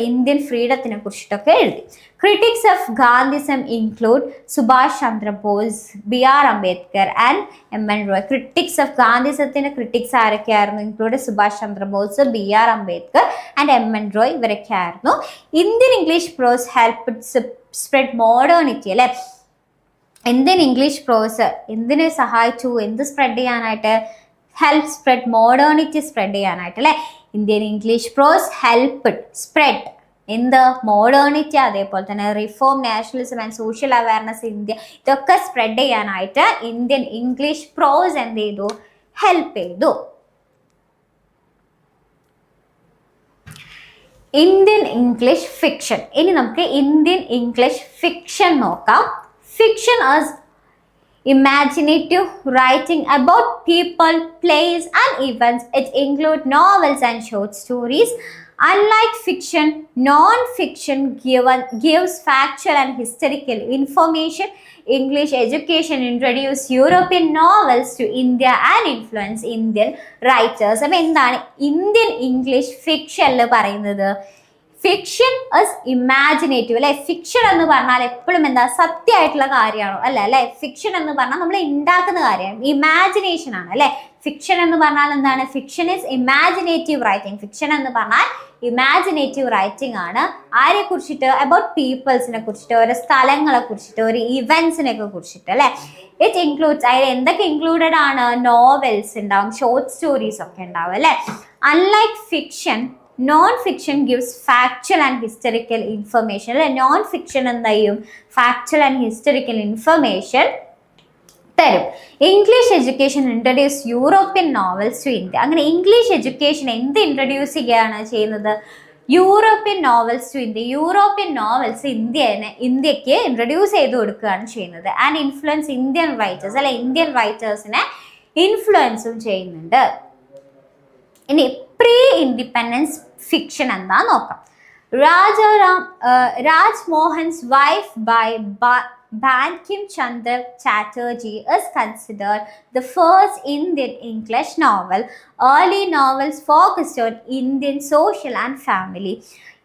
ഇന്ത്യൻ ഫ്രീഡത്തിനെ കുറിച്ചിട്ടൊക്കെ എഴുതി. Critics of Gandhism include Subhash Chandra Bose, B.R. Ambedkar and M.N. Roy. Critics of ഗാന്ധിസത്തിന്റെ ക്രിറ്റിക്സ് ആരൊക്കെയായിരുന്നു, include Subhash Chandra Bose, B.R. Ambedkar and M.N. Roy, ഇവരൊക്കെ ആയിരുന്നു. Indian English prose help spread modernity അല്ലെ. ഇന്ത്യൻ ഇംഗ്ലീഷ് പ്രോസ് എന്തിനെ സഹായിച്ചു, എന്ത് സ്പ്രെഡ് ചെയ്യാനായിട്ട്, ഹെൽപ്പ് സ്പ്രെഡ് മോഡേണിറ്റി സ്പ്രെഡ് ചെയ്യാനായിട്ട് അല്ലെ. Indian English prose help spread എന്ത്, മോഡേണിറ്റി, അതേപോലെ തന്നെ reform, nationalism and social awareness India, ഇതൊക്കെ സ്പ്രെഡ് ചെയ്യാനായിട്ട് ഇന്ത്യൻ ഇംഗ്ലീഷ് പ്രോസ് എന്ത് ചെയ്തു, ഹെൽപ്പ് ചെയ്തു. Indian English fiction. ഇനി നമുക്ക് ഇന്ത്യൻ ഇംഗ്ലീഷ് ഫിക്ഷൻ നോക്കാം. Fiction imaginative writing about people, place, and events. It includes novels and short stories. Unlike fiction, non-fiction gives factual and historical information. English education introduced European novels to India and influenced Indian writers. അപ്പോൾ എന്താണ് Indian English ഫിക്ഷനിൽ പറയുന്നത്? Fiction is imaginative അല്ലെ. Fiction എന്ന് പറഞ്ഞാൽ എപ്പോഴും എന്താ സത്യമായിട്ടുള്ള കാര്യമാണോ? അല്ലേ. ഫിക്ഷൻ എന്ന് പറഞ്ഞാൽ നമ്മൾ ഉണ്ടാക്കുന്ന കാര്യമാണ്, ഇമാജിനേഷൻ ആണ് അല്ലെ. ഫിക്ഷൻ എന്ന് പറഞ്ഞാൽ എന്താണ്? Fiction is imaginative writing. Fiction എന്ന് പറഞ്ഞാൽ ഇമാജിനേറ്റീവ് റൈറ്റിംഗ് ആണ്. ആരെ കുറിച്ചിട്ട്? അബൌട്ട് പീപ്പിൾസിനെ കുറിച്ചിട്ട്, ഓരോ സ്ഥലങ്ങളെ കുറിച്ചിട്ട്, ഒരു ഇവന്റ്സിനെ ഒക്കെ കുറിച്ചിട്ട് അല്ലെ. ഇറ്റ് ഇൻക്ലൂഡ്സ്, അതിൽ എന്തൊക്കെ ഇൻക്ലൂഡഡ് ആണ്? നോവൽസ് ഉണ്ടാവും, ഷോർട്ട് സ്റ്റോറീസ് ഒക്കെ ഉണ്ടാവും അല്ലെ. Unlike fiction, non-fiction gives factual and historical information. Non-fiction എന്താ ചെയ്യും? factual and historical information തരും. English education introduce European novels to India. അങ്ങനെ ഇംഗ്ലീഷ് എഡ്യൂക്കേഷൻ എന്ത് ഇൻട്രൊഡ്യൂസ് ചെയ്യുകയാണ് ചെയ്യുന്നത്? European novels to India. European novels ഇന്ത്യക്ക് ഇൻട്രൊഡ്യൂസ് ചെയ്ത് കൊടുക്കുകയാണ് ചെയ്യുന്നത്. ആൻഡ് ഇൻഫ്ലുവൻസ് ഇന്ത്യൻ റൈറ്റേഴ്സ് അല്ലെ. ഇന്ത്യൻ റൈറ്റേഴ്സിനെ ഇൻഫ്ലുവൻസും ചെയ്യുന്നുണ്ട്. ഇനി പ്രീ ഇൻഡിപെൻഡൻസ് ഫിക്ഷൻ എന്താ നോക്കാം. Rajmohan's wife by Bankim Chandra Chatterjee is considered the first Indian English novel. Early novels focused on Indian social and family.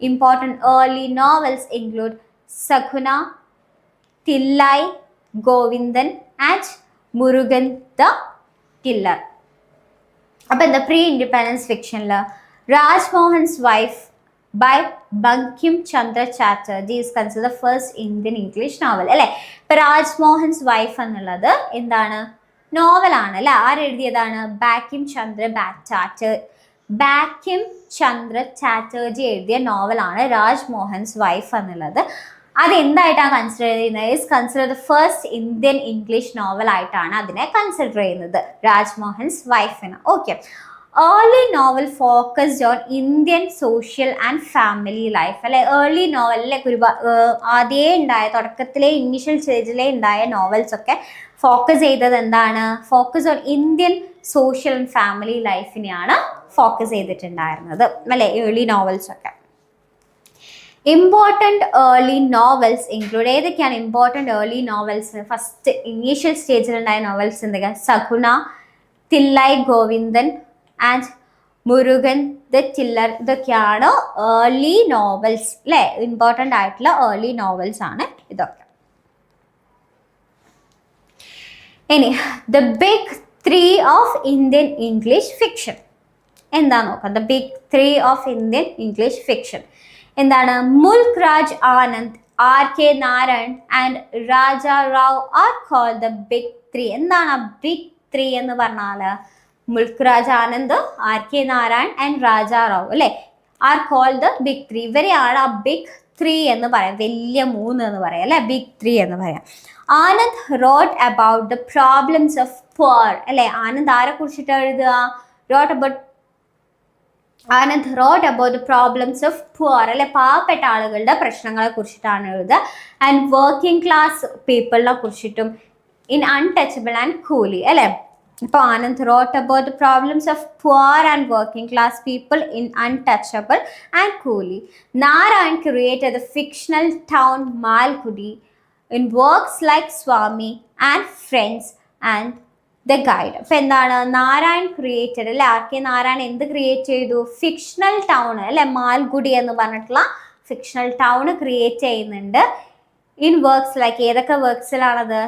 Important early novels include Sakuna, Tillai, Govindan, and Murugan the Killer. അപ്പോൾ എന്താ pre independence ഫിക്ഷനിൽ Rajmohan's wife by Bankim Chandra Chatterjee is consider first Indian English novel അല്ലേ. ഇപ്പം രാജ്മോഹൻസ് wife എന്നുള്ളത് എന്താണ്? നോവലാണ് അല്ലേ. ആരെഴുതിയതാണ്? ബാക്കിം ചന്ദ്ര ചാറ്റർജി എഴുതിയ നോവലാണ് രാജ്മോഹൻസ് വൈഫ് എന്നുള്ളത്. അതെന്തായിട്ടാണ് കൺസിഡർ ചെയ്യുന്നത്? Is consider the first Indian English novel ആയിട്ടാണ് അതിനെ കൺസിഡർ ചെയ്യുന്നത്, രാജ്മോഹൻസ് വൈഫിന്. Okay. Early novel focused on Indian social and family life അല്ലെ. ഏർലി നോവലിലേക്ക് ആദ്യമേ ഉണ്ടായ തുടക്കത്തിലെ ഇനീഷ്യൽ സ്റ്റേജിലേ ഉണ്ടായ നോവൽസ് ഒക്കെ ഫോക്കസ് ചെയ്തത് എന്താണ്? Focus on Indian social and family ലൈഫിനെയാണ് ഫോക്കസ് ചെയ്തിട്ടുണ്ടായിരുന്നത് അല്ലെ, ഏർലി നോവൽസ് ഒക്കെ. ഇമ്പോർട്ടൻറ്റ് ഏർലി നോവൽസ് ഇൻക്ലൂഡ് ഏതൊക്കെയാണ്? Important early novels first initial സ്റ്റേജിലുണ്ടായ നോവൽസ് എന്തൊക്കെയാണ്? Saguna, Thillai Govindan and Murugan the killer. ഇതൊക്കെയാണ് ഏർലി നോവൽസ് അല്ലേ. ഇമ്പോർട്ടൻ്റ് ആയിട്ടുള്ള ഏർലി നോവൽസ് ആണ് ഇതൊക്കെ. ഇനി the big 3 of Indian English fiction എന്താ നോക്കാം. The big 3 of Indian English fiction എന്താണ്? Mulk Raj Anand, R.K. Narayan and Raja Rao are called the big 3. എന്താണ് ആ ബിഗ് 3 എന്ന് പറഞ്ഞാൽ? മുൽക്ക് രാജ് ആനന്ദ്, R.K. നാരായൺ ആൻഡ് രാജാ റാവ് അല്ലെ ആർ കോൾഡ് ദ ബിഗ് 3. ഇവരെയാണ് ആ ബിഗ് 3 എന്ന് പറയാം, വലിയ 3 എന്ന് പറയാം അല്ലെ, ബിഗ് 3 എന്ന് പറയാം. Anand wrote about the problems of poor അല്ലെ. ആനന്ദ് ആരെ കുറിച്ചിട്ട് എഴുതുക? Anand wrote about the problems of poor അല്ലെ, പാവപ്പെട്ട ആളുകളുടെ പ്രശ്നങ്ങളെ കുറിച്ചിട്ടാണ് എഴുതുക. ആൻഡ് വർക്കിംഗ് ക്ലാസ് പീപ്പിളിനെ കുറിച്ചിട്ടും ഇൻ അൺടച്ചബിൾ ആൻഡ് കൂലി അല്ലെ. ഇപ്പോൾ Anand wrote about the problems of poor and working class people in untouchable and coolie. Narayan created the fictional town Malgudi in works like Swami and friends and the guide. അപ്പം എന്താണ്? Narayan created അല്ലെ, R.K. Narayan എന്ത് create ചെയ്തു? Fictional town അല്ലെ, മാൽഗുഡി എന്ന് പറഞ്ഞിട്ടുള്ള fictional town create ചെയ്യുന്നുണ്ട്. In works like ഏതൊക്കെ വർക്ക്സിലാണത്?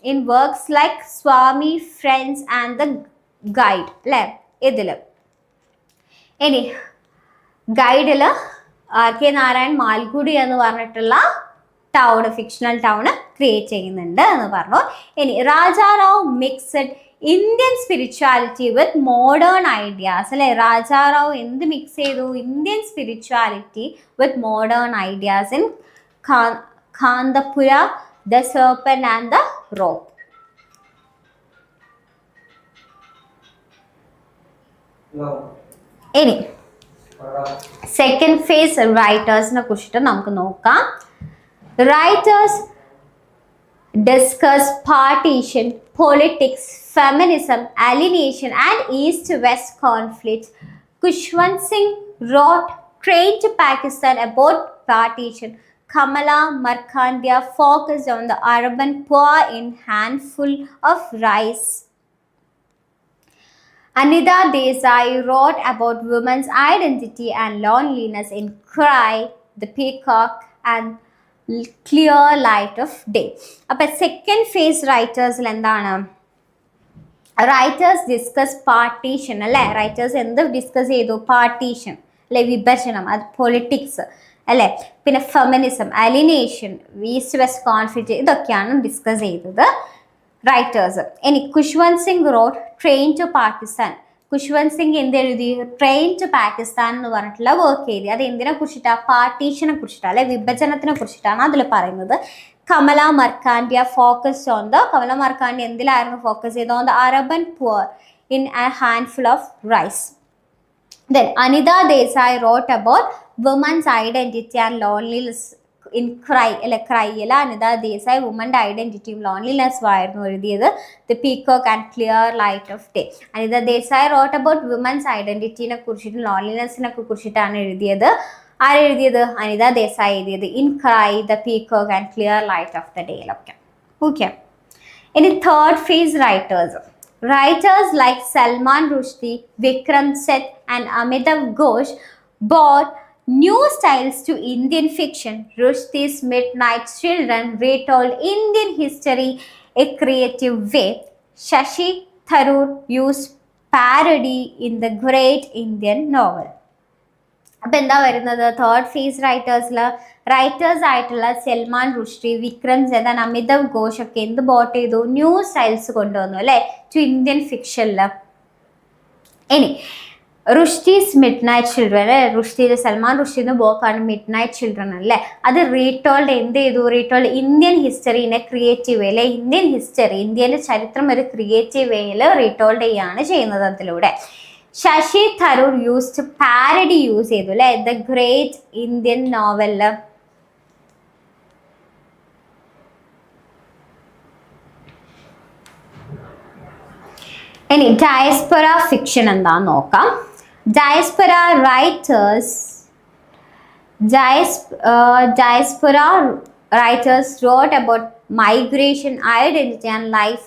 In works like Swami, friends and the guide അല്ലേ ഇതിൽ. ഇനി ഗൈഡിൽ R.K. നാരായൺ മാൽഗുഡി എന്ന് പറഞ്ഞിട്ടുള്ള ടൗൺ, ഫിക്ഷണൽ ടൗൺ ക്രിയേറ്റ് ചെയ്യുന്നുണ്ട് എന്ന് പറഞ്ഞു. ഇനി Raja Rao mixed Indian spirituality with modern ideas അല്ലെ. രാജാ റാവ് എന്ത് മിക്സ് ചെയ്തു? Indian spirituality with modern ideas in Kanthapura, the serpent and the rope. ഇനി സെക്കൻഡ് ഫേസ് റൈറ്റേഴ്സിനെ കുറിച്ചിട്ട് നമുക്ക് നോക്കാം. Writers discuss partition, politics, feminism, alienation, and East-West conflicts. Khushwant Singh wrote Train to Pakistan about partition. Kamala Markandia focused on the urban poor in handful of rice. Anita Desai wrote about women's identity and loneliness in Cry, The Peacock, and Clear Light of Day. അപ്പോൾ second phase റൈറ്റേഴ്സിൽ എന്താണ്? Writers discuss partition അല്ലേ? Writers എന്ത് discuss ചെയ്തു? Partition അല്ലെ, വിഭജനം, അത് politics അല്ലേ, പിന്നെ feminism, alienation, east west conflict, ഇതൊക്കെയാണ് ഡിസ്കസ് ചെയ്തത് റൈറ്റേഴ്സ്. ഇനി Khushwant Singh wrote Train to Pakistan. Khushwant Singh എന്ത് എഴുതി? ട്രെയിൻ ടു പാകിസ്ഥാൻ എന്ന് പറഞ്ഞിട്ടുള്ള വർക്ക് എഴുതി. അത് എന്തിനെ കുറിച്ചിട്ടാണ്? പാർട്ടീഷനെ കുറിച്ചിട്ടാണ് അല്ലെ, വിഭജനത്തിനെ കുറിച്ചിട്ടാണ് അതിൽ പറയുന്നത്. Kamala Markandaya focus on the, Kamala Markandaya എന്തിലായിരുന്നു ഫോക്കസ് ചെയ്തത്? On the urban poor in a handful of rice. Then Anita Desai wrote about women's identity and loneliness in Cry അല്ലെ, ക്രൈയില അനിത ദേശായി വുമൻ്റെ ഐഡൻറ്റിറ്റിയും ലോൺലിനെസ്സും ആയിരുന്നു എഴുതിയത്. The peacock and clear light of day. Anita Desai wrote about women's ഐഡൻറ്റിറ്റിനെ കുറിച്ചിട്ടും ലോൺലിനെസ്സിനൊക്കെ കുറിച്ചിട്ടാണ് എഴുതിയത്. ആരെഴുതിയത്? അനിത ദേശായി എഴുതിയത്. In cry, the peacock and clear light of the ഡേയിലൊക്കെ. ഓക്കെ. ഇനി third phase writers. Writers like Salman Rushdie, Vikram Seth, and Amitav Ghosh brought new styles to Indian fiction. Rushdie's Midnight Children retold Indian history a creative way. Shashi Tharoor used parody in the great Indian novel. അപ്പം എന്താ വരുന്നത്? Third phase writers ആയിട്ടുള്ള Salman Rushdie, Vikram Seth, Amitav Ghosh ഒക്കെ എന്ത് boat ചെയ്തു? New styles കൊണ്ടുവന്നു അല്ലേ to Indian ഫിക്ഷനിൽ. ഇനി റുഷ്ടീസ് മിഡ് നൈറ്റ് ചിൽഡ്രൻ അല്ലേ, സൽമാൻ റുഷ്ടിയുടെ ബോക്കാണ് മിഡ് നൈറ്റ് ചിൽഡ്രൻ അല്ലേ. അത് റീടോൾഡ് എന്ത് ചെയ്തു? റീടോൾഡ് ഇന്ത്യൻ ഹിസ്റ്ററിനെ ക്രിയേറ്റീവ് വേ അല്ലെ, ഇന്ത്യൻ ഹിസ്റ്ററി, ഇന്ത്യൻ്റെ ചരിത്രം ഒരു ക്രിയേറ്റീവ് വേയിൽ റീടോൾഡ് ചെയ്യുകയാണ് ചെയ്യുന്നത് അതിലൂടെ. Shashi Tharoor used parody use ചെയ്തു അല്ലെ, ദ ഗ്രേറ്റ് ഇന്ത്യൻ നോവലില്. ഇനി ഡയസ്പൊറ ഫിക്ഷൻ എന്താന്ന് നോക്കാം. Diaspora writers wrote about migration, identity and life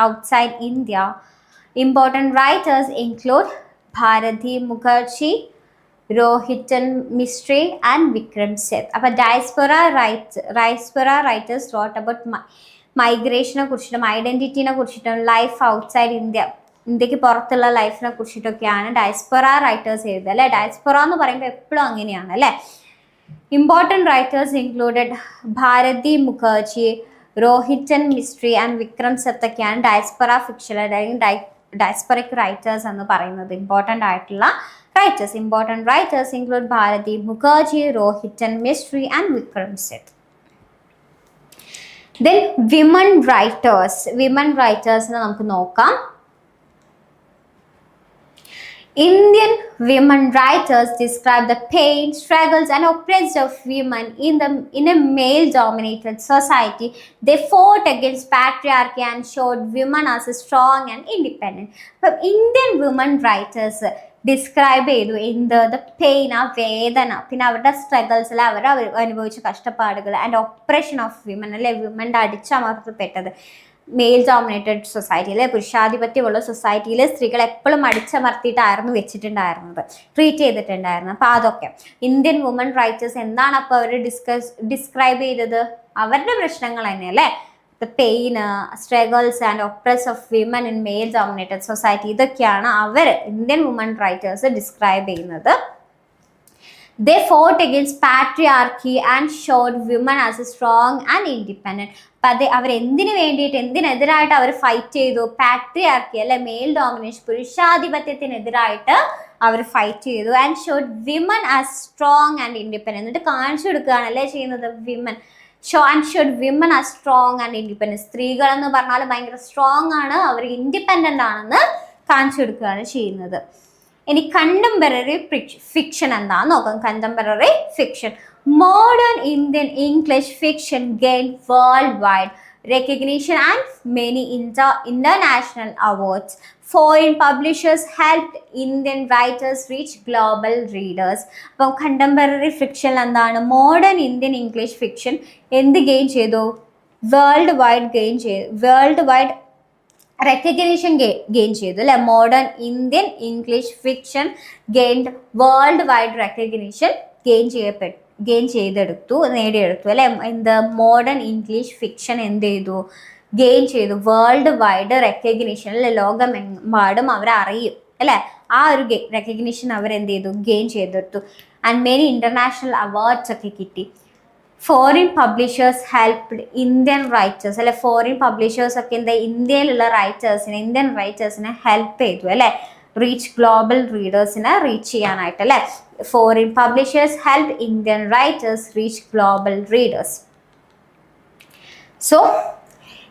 outside India. Important writers include Bharati Mukherjee, Rohitan Mistry and Vikram Seth. അപ്പോൾ ഡയസ്പൊറ റൈറ്റേഴ്സ് wrote about മൈഗ്രേഷനെ കുറിച്ചിട്ടും ഐഡൻറ്റിറ്റിനെ കുറിച്ചിട്ടും life outside India, ഇന്ത്യക്ക് പുറത്തുള്ള ലൈഫിനെ കുറിച്ചിട്ടൊക്കെയാണ് diaspora writers എഴുതുക അല്ലേ. ഡയസ്പൊറ എന്ന് പറയുമ്പോൾ എപ്പോഴും അങ്ങനെയാണ് അല്ലേ. Important writers included Bharati Mukherjee, Rohinton Mistry and Vikram Seth ഒക്കെയാണ് ഡയസ്പൊറ ഫിക്ഷൻ അല്ലെങ്കിൽ ഡയസ്പൊറിക് റൈറ്റേഴ്സ് എന്ന് പറയുന്നത്. ഇമ്പോർട്ടൻ്റ് ആയിട്ടുള്ള writers include Bharati Mukherjee, Rohinton Mistry and Vikram Seth. Then women writers നമുക്ക് നോക്കാം. Indian women writers describe the pain, struggles and oppression of women in a male-dominated society. They fought against patriarchy and showed women as strong and independent. But Indian women writers describe ചെയ്തു എന്ത്? The pain, ആ വേദന, പിന്നെ അവരുടെ സ്ട്രഗിൾസിൽ അവർ അനുഭവിച്ച കഷ്ടപ്പാടുകൾ and oppression of women അല്ലെ, വിമൻ്റെ അടിച്ചമർത്തപ്പെട്ടത്. Mail dominated society അല്ലെ, പുരുഷാധിപത്യമുള്ള സൊസൈറ്റിയിൽ സ്ത്രീകൾ എപ്പോഴും അടിച്ചമർത്തിയിട്ടായിരുന്നു വെച്ചിട്ടുണ്ടായിരുന്നത്, ട്രീറ്റ് ചെയ്തിട്ടുണ്ടായിരുന്നത്. അപ്പോൾ അതൊക്കെ ഇന്ത്യൻ വുമൺ റൈറ്റേഴ്സ് എന്താണ് അപ്പോൾ അവർ ഡിസ്ക്രൈബ് ചെയ്തത്? അവരുടെ പ്രശ്നങ്ങൾ തന്നെ അല്ലേ, the pain, struggles and oppressed of women in mail dominated society, ഇതൊക്കെയാണ് അവർ ഇന്ത്യൻ വുമൺ റൈറ്റേഴ്സ് ഡിസ്ക്രൈബ് ചെയ്യുന്നത്. They fought against patriarchy and showed women as strong and independent. അപ്പം അവർ എന്തിനെതിരായിട്ട് അവർ ഫൈറ്റ് ചെയ്തു? പാട്രിയാർക്കി അല്ലെ, മെയിൽ ഡോമിനേഷൻ, പുരുഷാധിപത്യത്തിനെതിരായിട്ട് അവർ ഫൈറ്റ് ചെയ്തു. And showed women as strong and independent. എന്നിട്ട് കാണിച്ചു കൊടുക്കുകയാണ് അല്ലേ ചെയ്യുന്നത് women. Showed women as strong and independent. സ്ത്രീകൾ എന്ന് പറഞ്ഞാൽ ഭയങ്കര സ്ട്രോങ് ആണ്, അവർ ഇൻഡിപെൻഡൻ്റ് ആണെന്ന് കാണിച്ചു കൊടുക്കുകയാണ് ചെയ്യുന്നത്. ഇനി കണ്ടംപററി ഫിക്ഷൻ എന്താന്ന് നോക്കാം. Contemporary fiction. Modern Indian English fiction gain world wide recognition and many international awards. Foreign publishers helped Indian writers reach global readers. അപ്പം കണ്ടംപററി ഫിക്ഷൻ എന്താണ്? മോഡേൺ ഇന്ത്യൻ ഇംഗ്ലീഷ് ഫിക്ഷൻ എന്ത് ഗെയിൻ ചെയ്തു? World wide recognition gain ചെയ്തു അല്ലെ. Modern Indian English fiction gained world wide recognition നേടിയെടുത്തു അല്ലെ. എന്ത്? Modern English fiction എന്ത് ചെയ്തു? ഗെയിൻ ചെയ്തു വേൾഡ് വൈഡ് റെക്കഗ്നീഷൻ അല്ലെ. ലോകമെമ്പാടും അവരെ അറിയും അല്ലെ. ആ ഒരു റെക്കഗ്നീഷൻ അവരെന്ത് ചെയ്തു? ഗെയിൻ ചെയ്തെടുത്തു. ആൻഡ് മെനി ഇന്റർനാഷണൽ അവാർഡ്സ് ഒക്കെ കിട്ടി. Foreign publishers helped Indian writers അല്ലെ. ഫോറിൻ പബ്ലിഷേഴ്സ് ഒക്കെ എന്താ? ഇന്ത്യയിലുള്ള ഇന്ത്യൻ റൈറ്റേഴ്സിനെ ഹെൽപ്പ് ചെയ്തു അല്ലെ. റീച്ച് ഗ്ലോബൽ റീഡേഴ്സിനെ റീച്ച് ചെയ്യാനായിട്ട് അല്ലെ. Foreign publishers help Indian writers reach global readers. So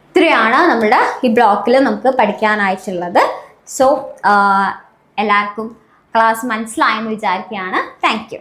ഇത്രയാണ് നമ്മുടെ ഈ ബ്ലോക്കിൽ നമുക്ക് പഠിക്കാനായിട്ടുള്ളത്. സോ എല്ലാവർക്കും ക്ലാസ് മനസ്സിലായെന്ന് വിചാരിക്കുകയാണ്. Thank you.